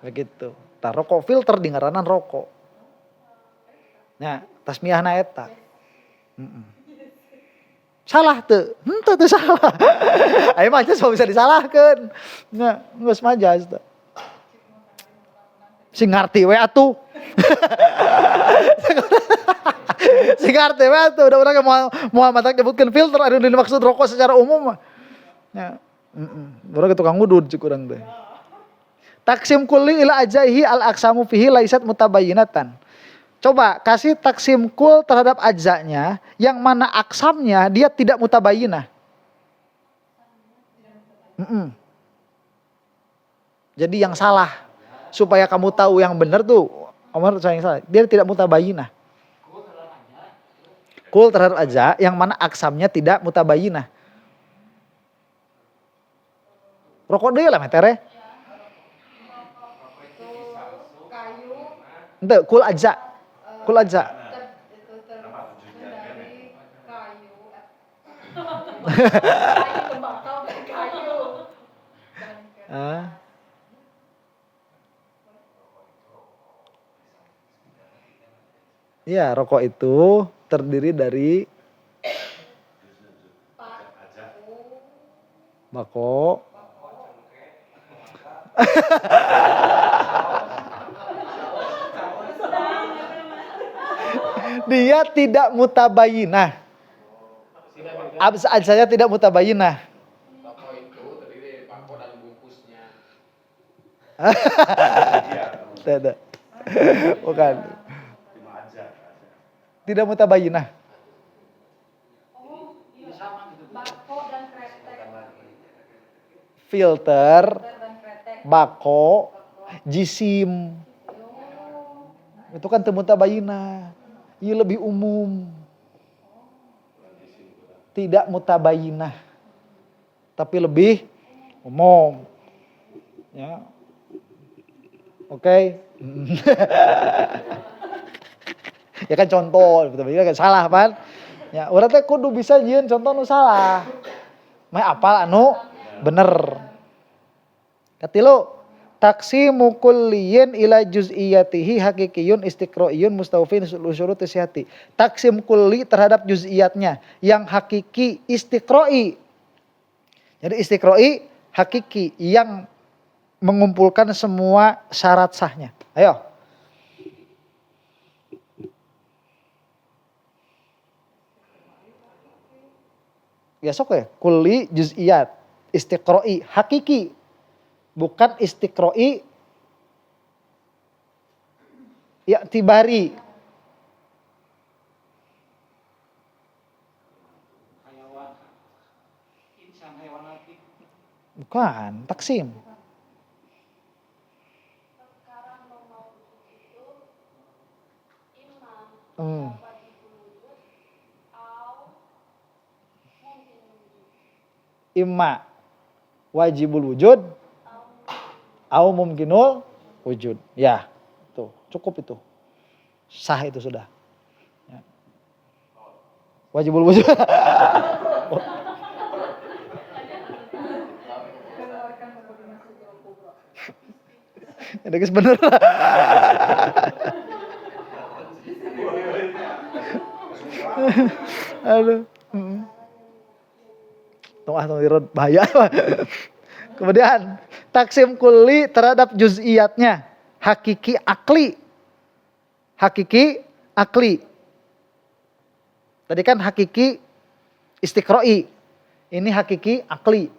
Begitu. Tah rokok filter di ngaranan rokok. Nah, tasmiyahna eta. Salah teu? Henteu teu salah. Aya majas bisa disalahkeun. Nya, geus majas teh. Sing ngarti we atuh. Sing ngarti we atuh, udah urang moal matak nyebutkeun filter anu dimaksud rokok secara umum mah. Nya, urang tukang ngudud cuk urang teh. Taksim kulli ila ajaihi al-aqsamu fihi laisat mutabayyinatan. Coba kasih taksim kul terhadap ajzanya yang mana aksamnya dia tidak mutabayyinah. Jadi yang salah supaya kamu tahu yang benar tuh, Omar yang salah. Dia tidak mutabayyinah. Kul terhadap ajza yang mana aksamnya tidak mutabayyinah. Rokok deui lah metere. Ente kul ajza. Kul ajza. Kayu tembakau dan kayu. Ah. Iya, rokok itu terdiri dari bako. Dia tidak mutabayinah. Saya tidak mutabayinah. Bako itu terdiri dari bako dan bungkusnya. Tidak. Bukan. Cuma aja. Tidak mutabayinah. Oh, iya. Bako dan kretek. Filter, Dan kretek. bako, jisim. Itu kan teu mutabayinah. Ieu lebih umum. Tidak mutabayinah. Tapi lebih umum. Ya. Oke. Ya kan contoh, betul-betul kan salah kan? Ya, urang teh kudu bisa nyieun contoh nu salah. Meh apal anu bener. Katilu, taksimu kulliyin ila juz'iyatihi hakikiyun istiqro'iyun mustawfin syuruti sihati. Taksim kulli terhadap juz'iyatnya yang hakiki istiqro'i. Jadi istiqro'i hakiki yang mengumpulkan semua syarat sahnya. Ayo. Ya sok ya, kulli juz'iyat istiqro'i hakiki. Bukan istiqro'i ya tibari. Bukan, taksim. Sekarang mau itu imam Hmm. wajibul wujud au mungkin wujud Imma wajibul wujud au mumkinul wujud. Ya, tuh cukup itu. Sah itu sudah. Ya. Wajibul wujud. Keluarkan kombinasi jauh kubro. Ada guys bener. Aduh. Tunggu bahaya. Kemudian taksim kulli terhadap juz'iyatnya hakiki akli. Hakiki akli. Tadi kan hakiki istiqro'i. Ini hakiki akli.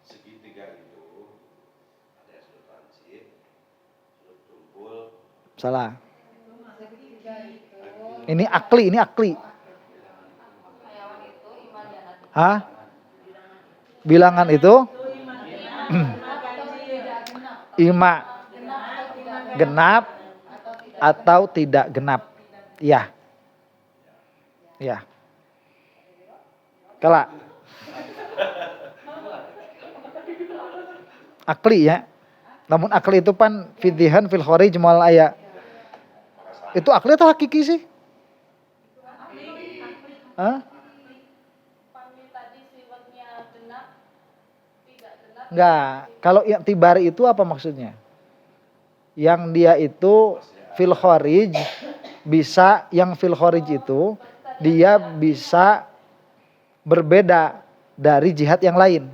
Segitiga itu ada sudut transit, sudut tumpul, Salah. Segitiga itu. Ini akli, ini akli. Hayawan itu imalianat. Hah? Bilangan itu ima genap atau tidak genap. Ya. Ya. Kala. Akli ya. Namun akli itu pan fidihan fil kharij mal aya. Itu akli atau hakiki sih? Hah? Pami tadi sifatnya genap tidak genap Enggak. Kalau yang tibari itu apa maksudnya? Yang dia itu fil kharij bisa, yang fil kharij itu dia bisa berbeda dari jihad yang lain.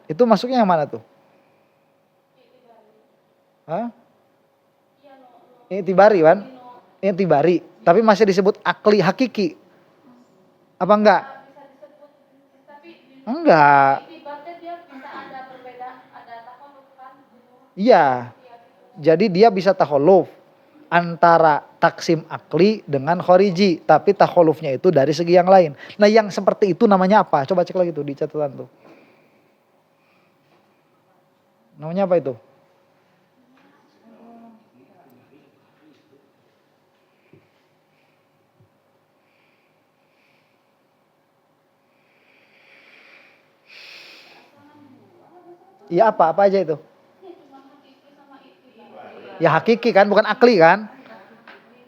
Itu masuknya yang mana tuh? Hah? Ini tibari kan? Ini tibari. Tapi masih disebut akli hakiki. Apa enggak? bisa disebut tapi di Enggak. ibaratnya dia bisa ada berbeda ada takoluk kan Iya. Jadi dia bisa takholuf antara taksim akli dengan khariji, tapi takholufnya itu dari segi yang lain. Nah, yang seperti itu namanya apa? Coba cek lagi tuh di catatan tuh. Namanya apa itu? Iya apa aja itu? Ya hakiki kan, bukan akli kan?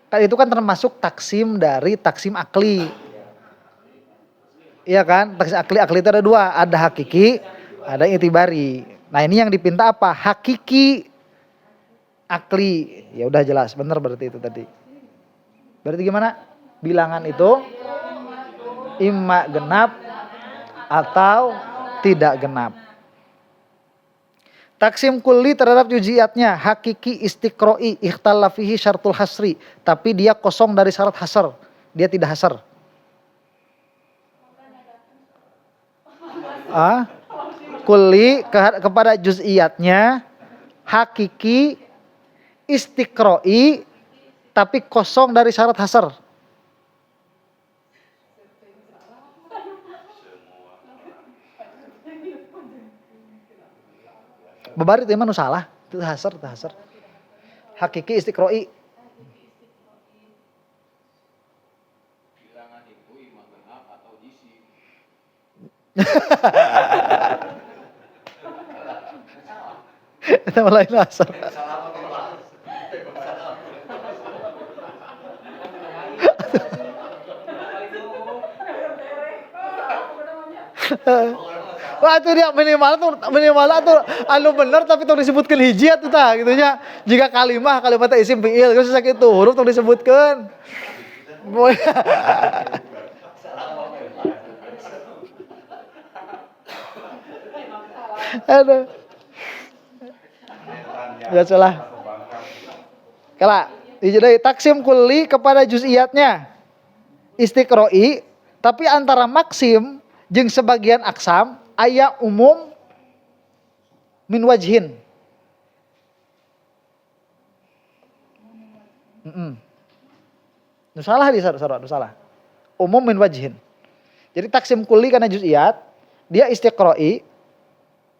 Kan itu kan termasuk taksim dari taksim akli. Iya kan? Taksim akli itu ada dua, ada hakiki, ada itibari. Nah ini yang dipinta apa? Hakiki, akli. Ya udah jelas, benar berarti itu tadi. Berarti gimana? Bilangan itu imma genap atau tidak genap. Taksim kulli terhadap juziatnya, hakiki istiqro'i, ikhtalafihi syartul hasri. Tapi dia kosong dari syarat hasar. Dia tidak hasar. Kulli kepada juziatnya, hakiki istiqro'i, tapi kosong dari syarat hasar. Babar itu emang salah, itu hasar. Hakiki istiqro'i. Bilangan itu imam genap atau jisi. Itu lain hasar. Wah itu dia minimal tuh anu bener tapi tuh disebutkan hiji atuh tah gitu nya. Jika kalimat isim fiil geus sakitu huruf tuh disebutkeun. Aduh. Ya salah. Kala, jadi taksim kulli kepada juz'iyatnya. Istiqro'i, tapi antara maksim jeung sebagian aksam aya umum min wajhin. Salah di salah. Umum min wajhin. Jadi taksim kulli karena juz'iyat, dia istiqro'i,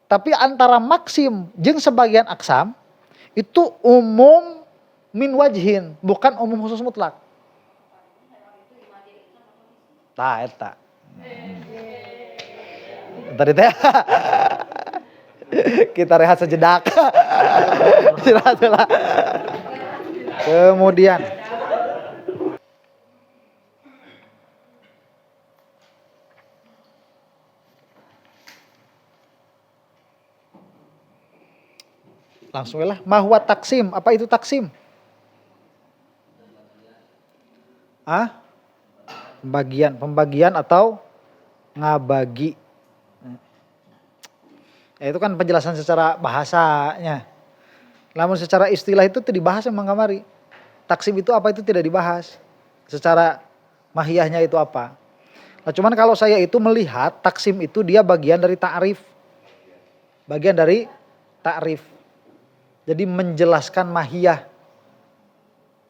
tapi antara maksim jeung sebagian aksam itu umum min wajhin, bukan umum khusus mutlak. Tah eta. Tadi teh kita rehat sejedak. Istirahatlah. Kemudian langsung lah. Mahwa taksim. Apa itu taksim? Pembagian atau ngabagi. Ya, itu kan penjelasan secara bahasanya. Namun secara istilah itu tidak dibahas emang kamari. Taksim itu apa itu tidak dibahas. Secara mahiyahnya itu apa. Nah, cuman kalau saya itu melihat taksim itu dia bagian dari ta'rif. Bagian dari ta'rif. Jadi menjelaskan mahiyah.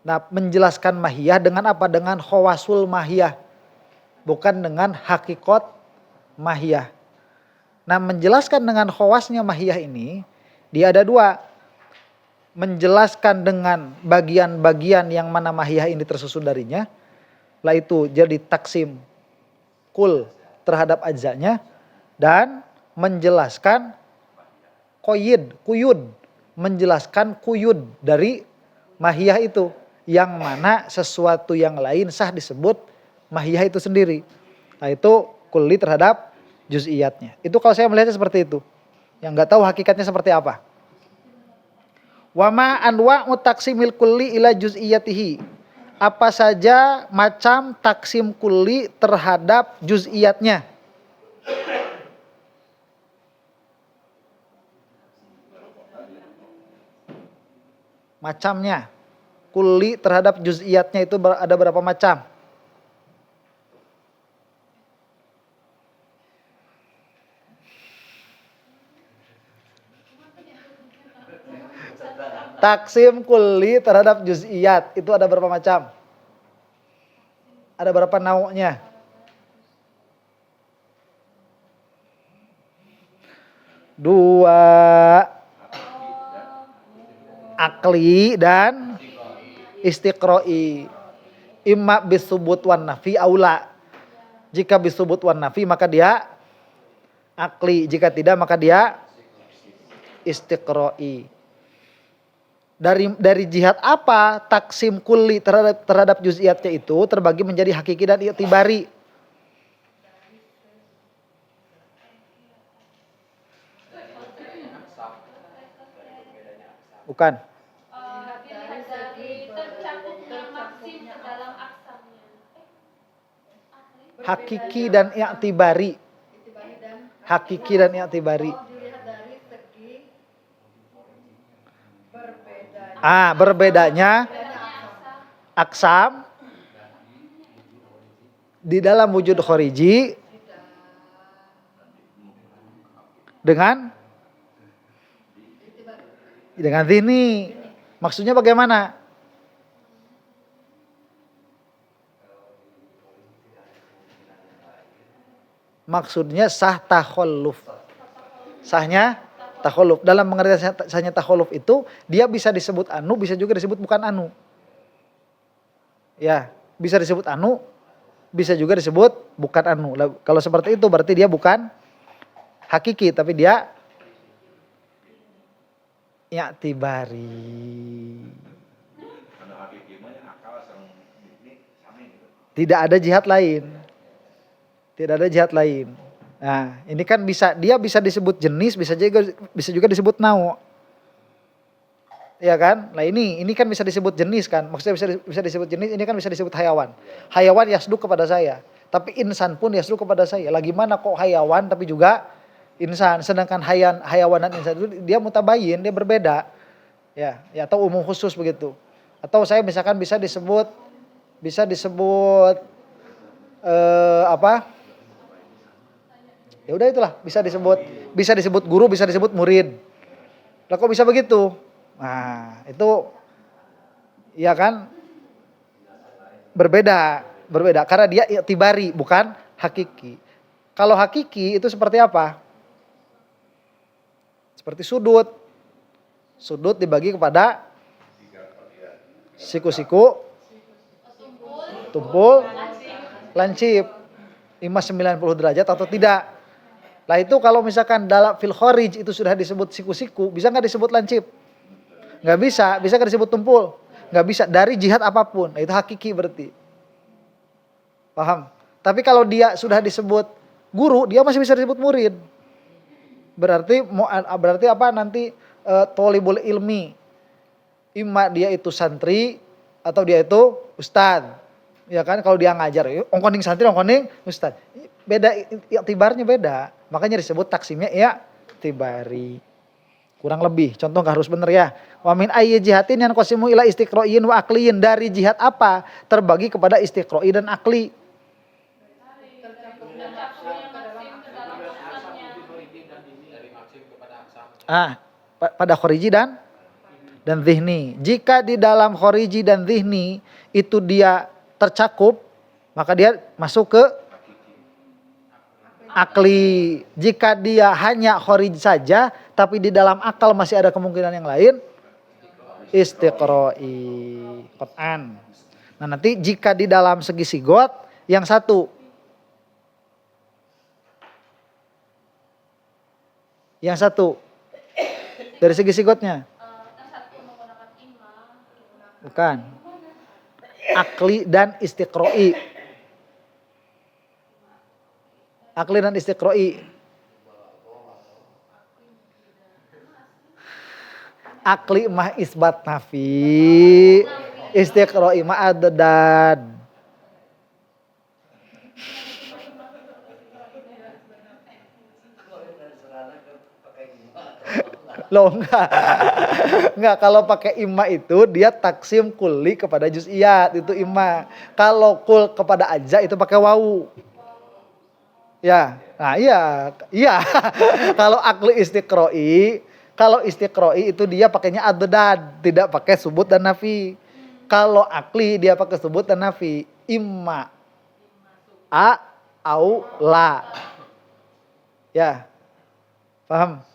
Nah, menjelaskan mahiyah dengan apa? Dengan khawasul mahiyah. Bukan dengan hakikat mahiyah. Nah, menjelaskan dengan khawasnya mahiyah ini, dia ada dua. Menjelaskan dengan bagian-bagian yang mana mahiyah ini tersusun darinya. Lah itu jadi taksim kul terhadap ajzanya. Dan menjelaskan kuyud. Menjelaskan kuyud dari mahiyah itu. Yang mana sesuatu yang lain sah disebut mahiyah itu sendiri. Nah itu kulli terhadap juz'iyatnya. Itu kalau saya melihatnya seperti itu. Yang gak tahu hakikatnya seperti apa. Wama anwa'u taksimil kulli ila juz'iyatihi. Apa saja macam taksim kulli terhadap juz'iyatnya. Macamnya. Kulli terhadap juz'iyatnya itu ada berapa macam? Taksim kulli terhadap juz'iyat itu ada berapa macam? Ada berapa nau'nya? Dua. Akli dan istiqro'i. Imma bisubut wan nafi aula. Jika bisubut wan nafi maka dia akli. Jika tidak maka dia istiqro'i. Dari jihad apa taksim kulli terhadap juz'iyatnya itu terbagi menjadi hakiki dan i'tibari. Bukan. Dilihat dari tercakupnya maksim ke dalam aksamnya. Hakiki dan i'tibari. Itibari dan Hakiki dan i'tibari. dilihat dari segi berbeda. Berbedanya aksam di dalam wujud khariji dengan zihni. Maksudnya bagaimana? Maksudnya sah takhalluf. Sahnya takhalluf. Dalam pengertian sahnya takhalluf itu dia bisa disebut anu, bisa juga disebut bukan anu. Ya, bisa disebut anu, bisa juga disebut bukan anu. Kalau seperti itu berarti dia bukan hakiki, tapi dia i'tibari. Karena hakiki mah akal sama ini sama gitu. Tidak ada jihad lain. Tidak ada jihad lain. Nah, ini kan dia bisa disebut jenis, bisa juga disebut nau. Ya kan? Nah ini kan bisa disebut jenis kan. Maksudnya bisa disebut jenis, ini kan bisa disebut hayawan. Hayawan yasduk kepada saya, tapi insan pun yasduk kepada saya. Lagi mana kok hayawan tapi juga insan, sedangkan hayawan dan insan itu dia mutabayin, dia berbeda. Ya atau umum khusus begitu. Atau saya misalkan bisa disebut Ya udah itulah, bisa disebut guru, bisa disebut murid. Lah kok bisa begitu? Nah, itu ya kan berbeda karena dia i'tibari bukan hakiki. Kalau hakiki itu seperti apa? Seperti sudut. Sudut dibagi kepada siku-siku, tumpul, lancip. 90 derajat atau tidak. Lah itu kalau misalkan dalam fil kharij itu sudah disebut siku-siku, bisa nggak disebut lancip? Nggak bisa nggak disebut tumpul? Nggak bisa, dari jihad apapun. Nah, itu hakiki berarti. Paham? Tapi kalau dia sudah disebut guru, dia masih bisa disebut murid. Berarti apa nanti thalibul ilmi. Imma dia itu santri atau dia itu ustad. Ya kan, kalau dia ngajar, ongkoning santri, ongkoning ustad. Beda, i'tibarnya beda. Makanya disebut taksimnya i'tibari. Kurang lebih, contoh nggak harus bener ya. Wa min ayyi jihatin yang qasimu ila istiqro'in wa akliin. Dari jihad apa? Terbagi kepada istiqro'i dan akli. Tercakupnya maksim ke dalam aksamnya. Dari maksim kepada aksam. Pada khariji dan zihni. Jika di dalam khariji dan zihni itu dia tercakup, maka dia masuk ke akli. Jika dia hanya kharij saja, tapi di dalam akal masih ada kemungkinan yang lain, istiqro'i. Qur'an. Nah nanti jika di dalam segi sigot, yang satu. Yang satu. Dari segi sigotnya. Yang satu menggunakan imma. Bukan. Akli dan istiqro'i. Akli dan istiqro'i. Akli mah isbat nafi. Istiqro'i mah adad. Loh enggak, kalau pakai imma itu dia taksim kulli kepada juz'iyat, itu imma. Kalau kul kepada ajza itu pakai wawu. Ya, nah iya. Kalau akli istiqro'i itu dia pakainya adad, tidak pakai subut dan nafi. Kalau akli dia pakai subut dan nafi. Imma au la. Ya. Paham?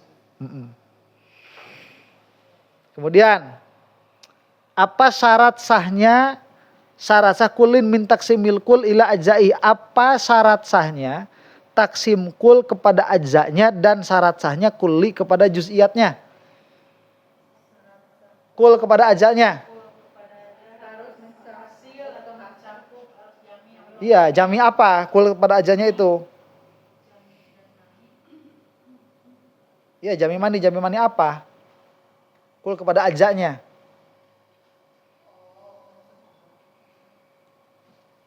Kemudian apa syarat sahnya? Syarat sah kulin min taksimil kul ila ajza'i. Apa syarat sahnya taksim kul kepada ajza'nya dan syarat sahnya kulli kepada juz'iyatnya? Kul kepada ajza'nya. Iya, jami apa? Kul kepada ajza'nya itu. Iya, jami mani apa? Kul kepada ajanya.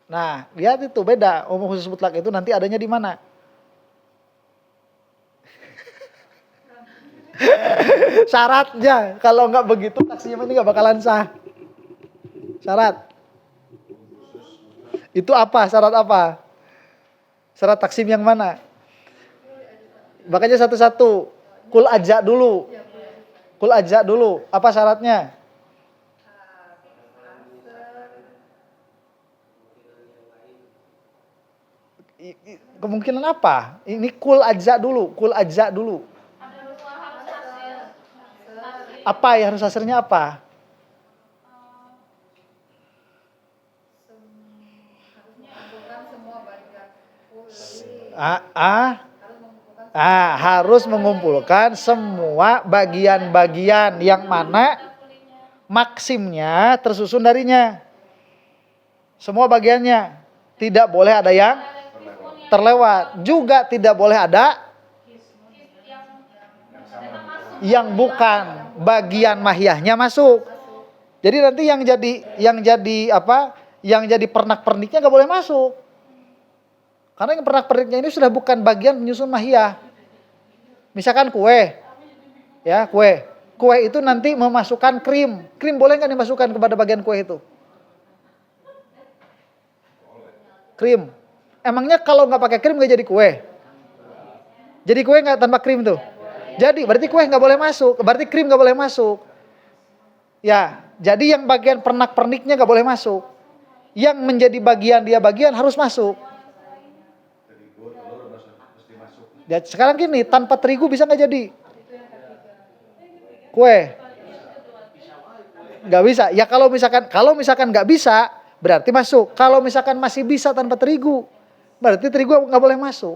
Nah, lihat itu beda. Umum khusus mutlak itu nanti adanya di mana? Syaratnya, kalau nggak begitu taksim ini nggak bakalan sah. Syarat. Itu apa? Syarat apa? Syarat taksim yang mana? Makanya satu-satu. Kul aja dulu. Kul aja dulu. Apa syaratnya? Kemungkinan apa? Ini kul aja dulu. Kul aja dulu. Ada dua harus hasil. Apa ya harus hasilnya apa? Mengumpulkan semua bagian kuli. Harus mengumpulkan semua bagian-bagian yang mana maksimnya tersusun darinya. Semua bagiannya. Tidak boleh ada yang terlewat. Juga tidak boleh ada yang bukan bagian mahiyahnya masuk. Jadi nanti yang jadi pernak-perniknya nggak boleh masuk. Karena yang pernak-perniknya ini sudah bukan bagian penyusun mahiyah. Misalkan kue. Ya, kue. Kue itu nanti memasukkan krim. Krim boleh nggak dimasukkan kepada bagian kue itu? Krim. Emangnya kalau nggak pakai krim nggak jadi kue? Jadi kue nggak tanpa krim tuh? Jadi berarti kue nggak boleh masuk. Berarti krim nggak boleh masuk. Ya, jadi yang bagian pernak-perniknya nggak boleh masuk. Yang menjadi bagian dia bagian harus masuk. Ya, sekarang gini, tanpa terigu bisa nggak jadi? Kue? Nggak bisa. Ya kalau misalkan nggak bisa, berarti masuk. Kalau misalkan masih bisa tanpa terigu, berarti terigu nggak boleh masuk.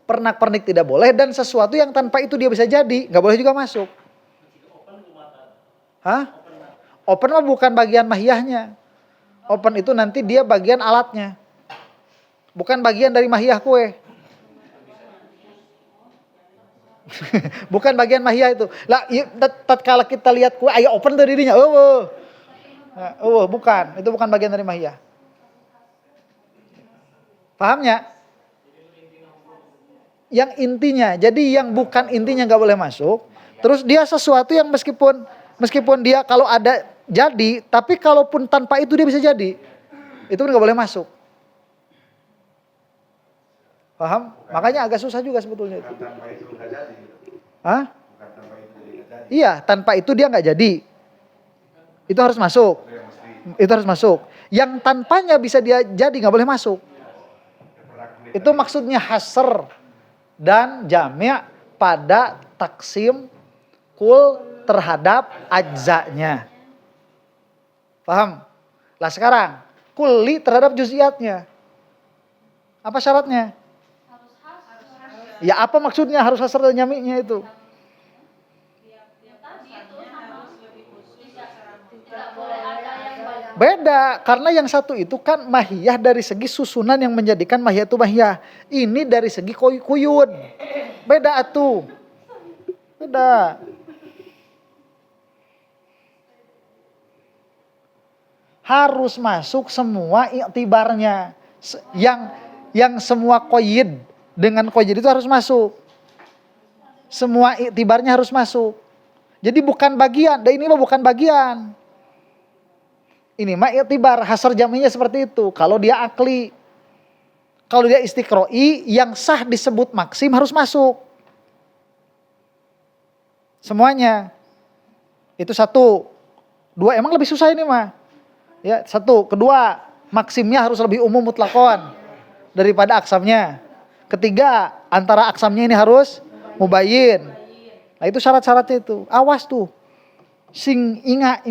Pernak-pernik tidak boleh dan sesuatu yang tanpa itu dia bisa jadi nggak boleh juga masuk. Hah? Open mah bukan bagian mahiyahnya. Open itu nanti dia bagian alatnya. Bukan bagian dari mahiyah kue. Bukan bagian mahiyah itu. Lah, tatkala kita lihat kue, ayo open dari dirinya. Bukan. Itu bukan bagian dari mahiyah. Pahamnya? Yang intinya. Jadi yang bukan intinya nggak boleh masuk. Terus dia sesuatu yang meskipun dia kalau ada jadi, tapi kalaupun tanpa itu dia bisa jadi. Itu pun nggak boleh masuk. Paham? Makanya agak susah juga sebetulnya itu. Tanpa itu nggak jadi. Hah? Bukan tanpa itu dia nggak jadi. Iya, tanpa itu dia nggak jadi. Itu harus masuk. Itu yang mesti. Itu harus masuk. Yang tanpanya bisa dia jadi nggak boleh masuk. Itu maksudnya hasr dan jami' pada taksim kul terhadap ajzanya. Paham? Lah sekarang kulli terhadap juz'iyatnya. Apa syaratnya? Ya apa maksudnya harus hasr dan jami'nya itu? Beda, karena yang satu itu kan mahiyah dari segi susunan yang menjadikan mahiyah itu mahiyah. Ini dari segi kuyud. Beda atuh. Beda. Harus masuk semua iktibarnya. Yang semua koyid dengan koyid itu harus masuk. Semua iktibarnya harus masuk. Jadi bukan bagian, dan ini mah bukan bagian. Ini mah iktibar, hasar jaminya seperti itu. Kalau dia akli, kalau dia istiqroi, yang sah disebut maksim harus masuk. Semuanya. Itu satu. Dua, emang lebih susah ini mah. Ya, satu. Kedua, maksimnya harus lebih umum mutlakon daripada aksamnya. Ketiga, antara aksamnya ini harus mubayyin. Nah itu syarat-syaratnya itu. Awas tuh. Sing inga.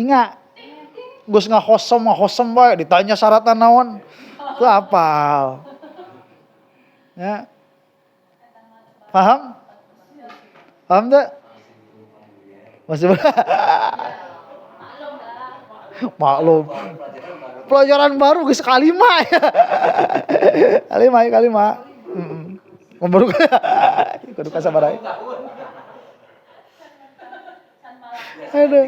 Gus ngahosem bae ditanya syaratna naon. Ku apal. Ya. Paham? Paham tak? Masih maklum. Pelajaran baru geus kalima ya. Kalima. Baru kudu kasabarae. Aduh.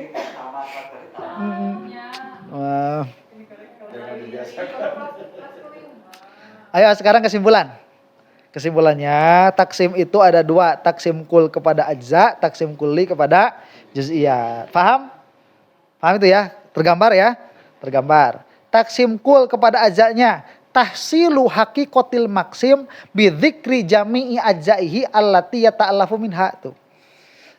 Ya. Wah. Jangan dibiasakan. Ayo sekarang kesimpulan. Kesimpulannya taksim itu ada dua, taksim kul kepada ajza, taksim kulli kepada juz'iyat. Paham? Paham itu ya? Tergambar ya? Tergambar. Taksim kul kepada ajzanya, tahsilu haqiqatil maksim bidzikri jami'i ajzaihi allati yata'allafu minha tuh.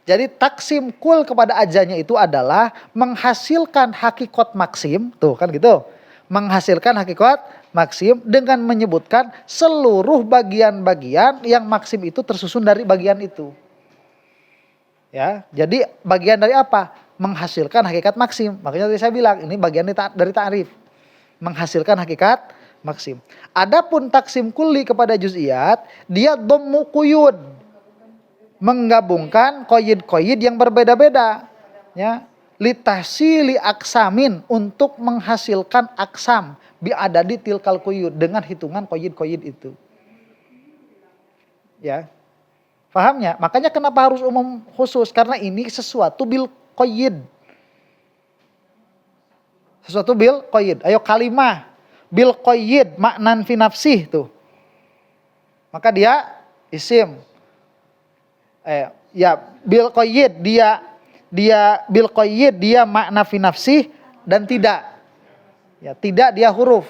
Jadi taksim kul kepada ajzanya itu adalah menghasilkan hakikat maksim, tuh kan gitu. Menghasilkan hakikat maksim dengan menyebutkan seluruh bagian-bagian yang maksim itu tersusun dari bagian itu. Ya, jadi bagian dari apa? Menghasilkan hakikat maksim. Makanya tadi saya bilang ini bagian dari ta'rif. Menghasilkan hakikat maksim. Adapun taksim kulli kepada juz'iyat, dia dhammu quyud. Menggabungkan qayyid-qayyid yang berbeda-beda. Ya. Litahsili aksamin, untuk menghasilkan aksam biadadi tilkal quyud, dengan hitungan qayyid-qayyid itu. Ya. Pahamnya? Makanya kenapa harus umum khusus? Karena ini sesuatu bil qayyid. Sesuatu bil qayyid. Ayo kalimah bil qayyid maknan fi nafsih tuh. Maka dia isim. Ya bil qayyid dia bil qayyid dia makna fi nafsih dan tidak. Ya, tidak dia huruf.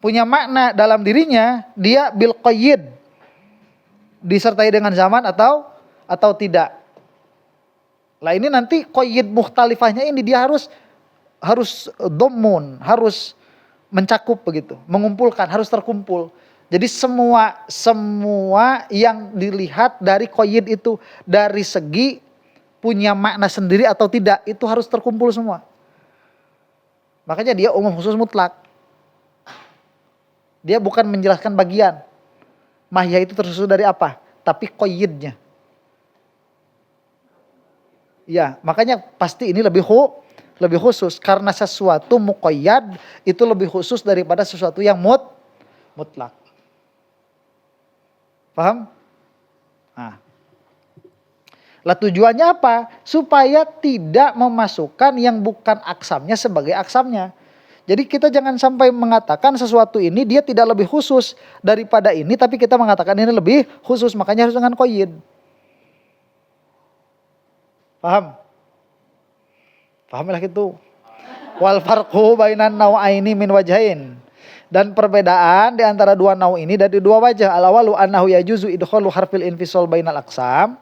Punya makna dalam dirinya, dia bil qayyid. Disertai dengan zaman atau tidak. Lah ini nanti qayyid mukhtalifahnya ini dia harus dhammun, harus mencakup begitu, mengumpulkan, harus terkumpul. Jadi semua yang dilihat dari qayyid itu dari segi punya makna sendiri atau tidak, itu harus terkumpul semua. Makanya dia umum khusus mutlak. Dia bukan menjelaskan bagian. Mahya itu tersusun dari apa? Tapi qayyidnya. Ya, makanya pasti ini lebih khusus. Karena sesuatu muqayyad itu lebih khusus daripada sesuatu yang mutlak. Paham? Nah. Lah tujuannya apa? Supaya tidak memasukkan yang bukan aksamnya sebagai aksamnya. Jadi kita jangan sampai mengatakan sesuatu ini dia tidak lebih khusus daripada ini, tapi kita mengatakan ini lebih khusus, makanya harus dengan qayyid. Paham? Pahamilah itu. Wal farqu bainan naw'aini min wajhain. Dan perbedaan di antara dua nau ini dari dua wajah. Al-awalu annahu yajuzu idkhalu harfil infisal bainal aqsam.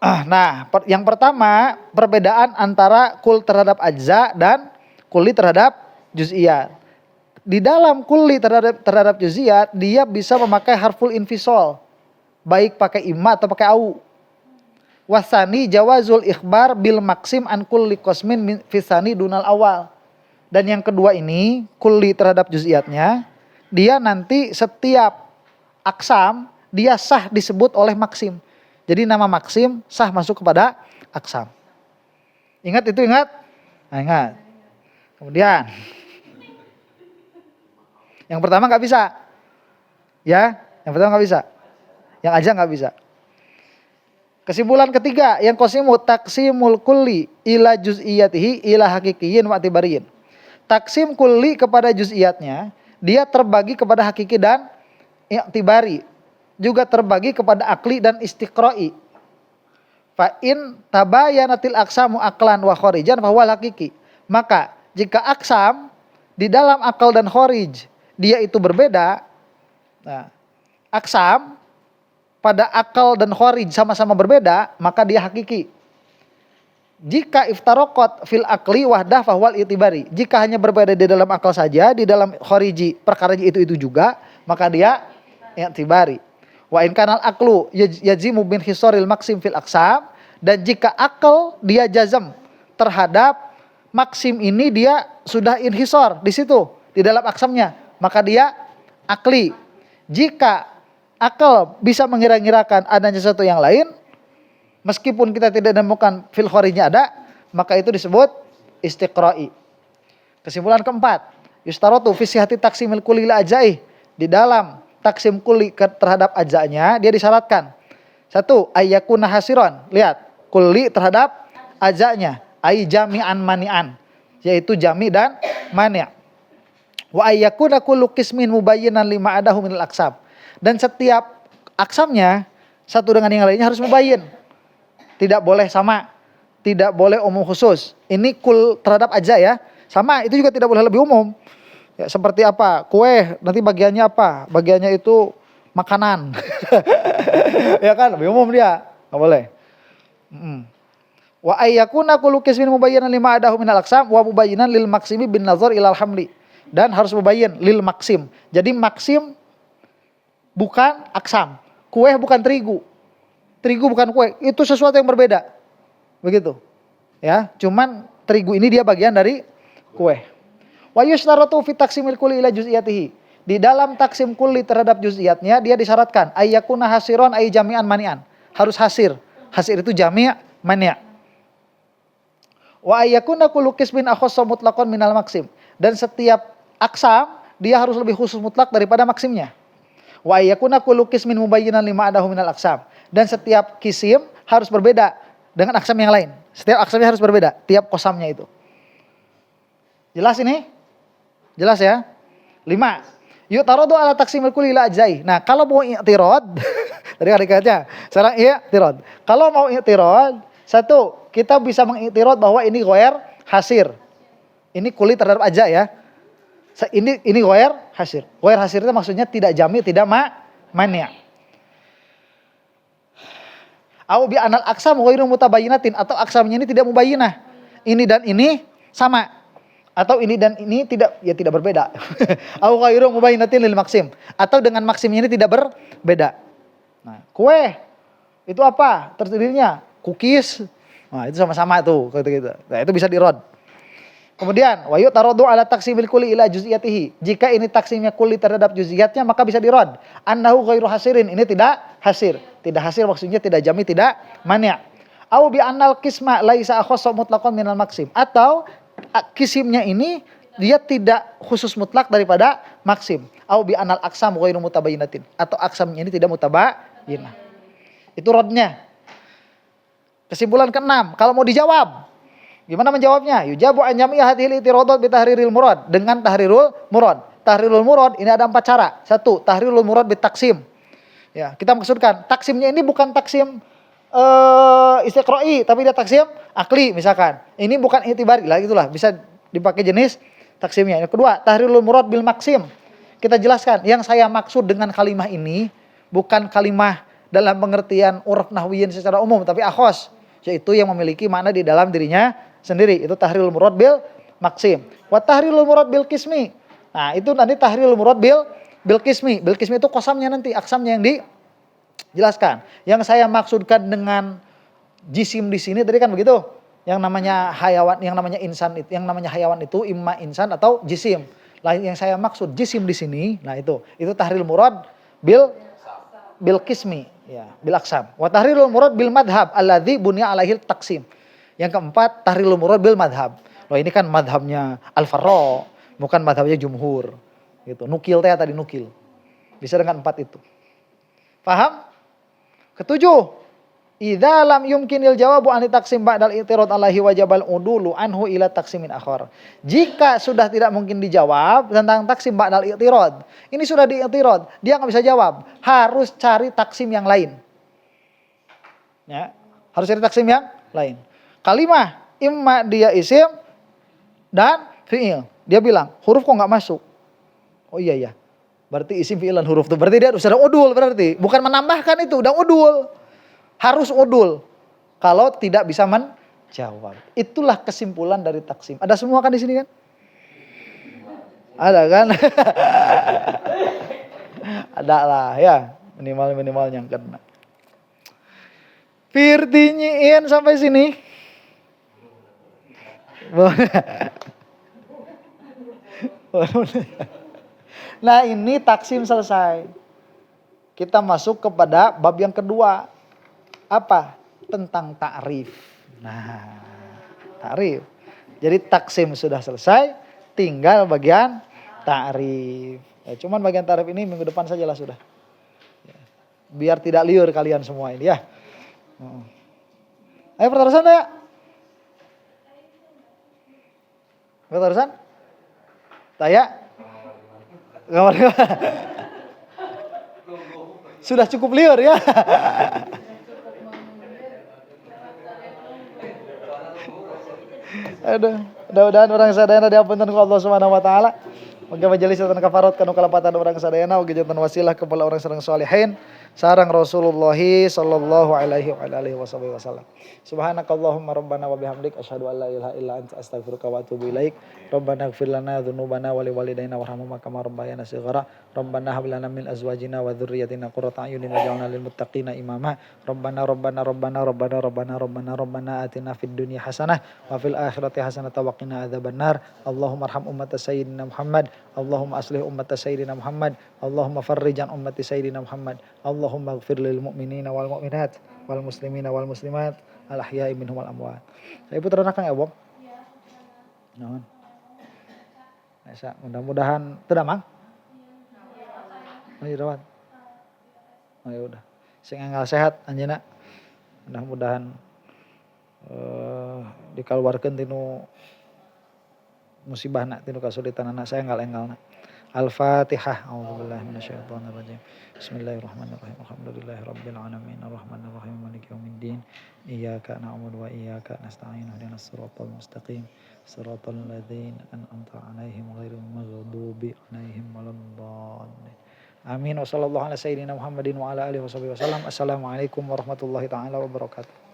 Nah, yang pertama perbedaan antara kul terhadap ajza dan kulli terhadap juz'iyat. Di dalam kulli terhadap juz'iyat dia bisa memakai harful infisal, baik pakai imma atau pakai au. Wasani jawazul ikhbar bil maksim an kulli qasmin fisani dunal awal. Dan yang kedua ini kulli terhadap juz'iyatnya, dia nanti setiap aksam dia sah disebut oleh maksim. Jadi nama maksim sah masuk kepada aksam. Ingat itu, ingat? Nah, ingat. Kemudian yang pertama nggak bisa. Ya, yang pertama nggak bisa. Yang aja nggak bisa. Kesimpulan ketiga, yang qasimu taksimul kulli ila juz'iyatihi ila hakikiyin wa atibariyin. Taksim kulli kepada juz'iyatnya, dia terbagi kepada hakiki dan i'tibari. Juga terbagi kepada akli dan istiqra'i. Fa in tabayanatil aksamu aqlan wa kharijan fa huwa hakiki. Maka jika aksam di dalam akal dan kharij dia itu berbeda, nah, aksam pada akal dan kharij sama-sama berbeda, maka dia hakiki. Jika iftaraqat fil akli wahdah fa huwa itibari. Jika hanya berbeda di dalam akal saja, di dalam khariji perkara itu juga, maka dia i'tibari. Wa in kanal aklu yajimu bin hisaril maksim fil aksam, dan jika akal dia jazam terhadap maksim ini dia sudah inhisar di situ di dalam aksamnya, maka dia akli. Jika akal bisa mengira-ngirakan adanya sesuatu yang lain, meskipun kita tidak menemukan fil kharijnya ada, maka itu disebut istiqra'i. Kesimpulan keempat, yustaratu fi sihhati taksimil kulli ila ajai. Di dalam taksim kulli terhadap ajanya dia disyaratkan. Satu, ayyakuna hasiron. Lihat, kulli terhadap ajanya, ai jami'an mani'an, yaitu jami dan mani'. Wa ayyakuna kullu qismin mubayyinan lima adahu minal aqsam. Dan setiap aksamnya satu dengan yang lainnya harus mubayyin. Tidak boleh sama, tidak boleh umum khusus. Ini kul terhadap aja ya. Sama, itu juga tidak boleh lebih umum. Ya, seperti apa? Kue, nanti bagiannya apa? Bagiannya itu makanan. Ya kan, lebih umum dia. Enggak boleh. Wa ayyakuna kullu qismin mubayyinan lima adahu minal aqsam wa mubayyinan lil maksimi bin nazar ilal hamli. Dan harus mubayyin lil maksim. Jadi maksim bukan aksam. Kue bukan terigu. Terigu bukan kue. Itu sesuatu yang berbeda. Begitu. Ya, cuman terigu ini dia bagian dari kue. Wa yushtaratu fi taqsimil kulli ila juz'iyatihi. Di dalam taksim kulli terhadap juz'iyatnya dia disyaratkan ayyakuna hasiron ay jami'an mani'an. Harus hasir. Hasir itu jami' mani'. Wa ayyakuna kullu qismin akhassa mutlaqan minal maksim. Dan setiap aksam dia harus lebih khusus mutlak daripada maksimnya. Wa ayyakuna kullu qismin mubayyinan lima adahu minal aqsam. Dan setiap kisim harus berbeda dengan aksam yang lain. Setiap aksamnya harus berbeda, tiap kosamnya itu. Jelas ini? Jelas ya? 5. Yu'taradu ala taqsimil kulli ila ajzai. Nah, kalau mau i'tirad, tadi kata sekarang i'tirad. Kalau mau i'tirad, satu, kita bisa mengiktirad bahwa ini ghair hasir. Ini kulit terhadap aja ya. Ini ghair hasir. Ghair hasir itu maksudnya tidak jami, tidak mani'. Au bi anal aqsam ghairu mutabayyinatin, atau aksamnya ini tidak mubayyinah. Ini dan ini sama. Atau ini dan ini tidak berbeda. Au ghairu mubayyinatin lil maksim, atau dengan maksimnya ini tidak berbeda. Nah, kue itu apa? Terdirinya cookies. Nah, itu sama-sama tuh gitu. Nah, itu bisa dirod. Kemudian wa yu'taradu ala taqsimil kulli ila juz'iyatihi. Jika ini taksimnya kulli terhadap juz'iyatnya maka bisa dirod. Annahu ghairu hasirin, ini tidak hasir. Tidak hasir maksudnya tidak jami, tidak mani'. Au bi annal qisma laisa akhassa mutlaqan minal maksim. Atau kisimnya ini dia tidak khusus mutlak daripada maksim. Au bi anal aqsam ghairu mutabayyinatin, atau aksamnya ini tidak mutabayyinah. Itu rodnya. Kesimpulan ke-6, kalau mau dijawab, gimana menjawabnya? Yujabu an jami'i hadhil itiradat bi tahriril murad, dengan tahrirul murad. Tahrirul murad ini ada 4 cara. 1, tahrirul murad bi taksim. Ya, kita maksudkan taksimnya ini bukan taksim istiqra'i, tapi dia taksim akli misalkan. Ini bukan itibari lah, itulah bisa dipakai jenis taksimnya. Yang kedua, tahrirul murad bil maksim. Kita jelaskan, yang saya maksud dengan kalimah ini bukan kalimah dalam pengertian uruf nahwiyin secara umum, tapi akhos, yaitu yang memiliki makna di dalam dirinya sendiri. Itu tahrirul murad bil maksim. Wa tahrirul murad bil qismi. Nah, itu nanti tahrirul murad bil qismi. Bil qismi itu kosamnya nanti, aksamnya yang dijelaskan. Yang saya maksudkan dengan jisim di sini tadi kan begitu. Yang namanya hayawan, yang namanya insan itu, yang namanya hayawan itu imma insan atau jisim. Lah yang saya maksud jisim di sini, nah itu tahrirul murad bil qismi, ya, bil aksam. Wa tahrirul murad bil madhab alladzi bunya alaihi taksim. Yang keempat, tahrirul murad bil madhab. Loh, ini kan madhabnya Al-Farra, bukan madhabnya jumhur. Gitu. Nukil tadi nukil. Bisa dengan 4 itu. Paham? Ketujuh, idza lam yumkinil jawabu an taksim ba'dal i'tirad alaihi wajibal udulu anhu ila taksimin akhar. Jika sudah tidak mungkin dijawab tentang taksim ba'dal i'tirad, ini sudah di-i'tirad, dia enggak bisa jawab, harus cari taksim yang lain. Ya, harus cari taksim yang lain. Kalimah imma dia isim dan fi'il. Dia bilang, huruf kok enggak masuk? Oh iya. Berarti isim fi'il dan huruf itu. Berarti dia sudah udul berarti. Bukan menambahkan itu, udah udul. Harus udul. Kalau tidak bisa menjawab. Itulah kesimpulan dari taksim. Ada semua kan di sini kan? Ada kan? Ada lah ya. Minimal yang kena. Firtinyiin sampai sini. Nah, ini taksim selesai. Kita masuk kepada bab yang kedua. Apa? Tentang ta'rif. Nah, ta'rif. Jadi taksim sudah selesai, tinggal bagian ta'rif. Ya, cuman bagian ta'rif ini minggu depan sajalah sudah. Ya, biar tidak liur kalian semua ini ya. Ayo pertarusan ya. Pertarusan? Taya? Gambar. Sudah cukup liur ya. Aduh, mudah-mudahan orang sadayana diampunkan ku Allah Subhanahu wa taala. Muga majelis dan kafarat kanu kalapatan orang sadayana ugi jantan wasilah kepada orang sareng salihin sareng Rasulullah sallallahu alaihi wa alihi wasallam. Subhanakallahumma rabbana wa bihamdik asyhadu an la ilaha illa anta astaghfiruka wa atubu ilaik. Rabbana ighfir lana dzunubana wa liwalidayna warhamhum kama rabbayana shighara. Rabbana hab lana min azwajina wa dzurriyyatina qurrata a'yunin waj'alna lil muttaqina imama. Rabbana atina fid dunya hasanah wa fil akhirati hasanah wa qina adzabannar. Allahumma arham ummat sayyidina Muhammad. Allahumma aslih ummat sayyidina Muhammad. Allahumma farrij an ummati sayyidina Muhammad. Allahumma ighfir lil mu'minina wal mu'minat wal muslimina wal muslimat al ahya'i minhum wal amwat. Ibu terangkan ya, Bob? Iya. Naon? Asa mudah-mudahan teu damang. Oh, iya rawat. Oh ya udah. Sing anggal sehat anjeunna. Mudah-mudahan dikaluarkeun tinu musibahna tinu kasulitanana saya enggal-enggalna. Al-Fatihah. A'udzubillahi minasyaitonir rajim. Bismillahirrahmanirrahim. Alhamdulillahirabbil alamin. Arrahmanir rahim. Maliki yaumiddin. Iyyaka na'budu wa iyyaka nasta'in. Ihdinas siratal mustaqim. Siratal ladzina an'amta 'alaihim ghairil maghdubi 'alaihim waladdallin. Amin. Wa sallallahu ala sayyidina Muhammadin wa ala alihi wasallam. Assalamualaikum warahmatullahi taala wabarakatuh.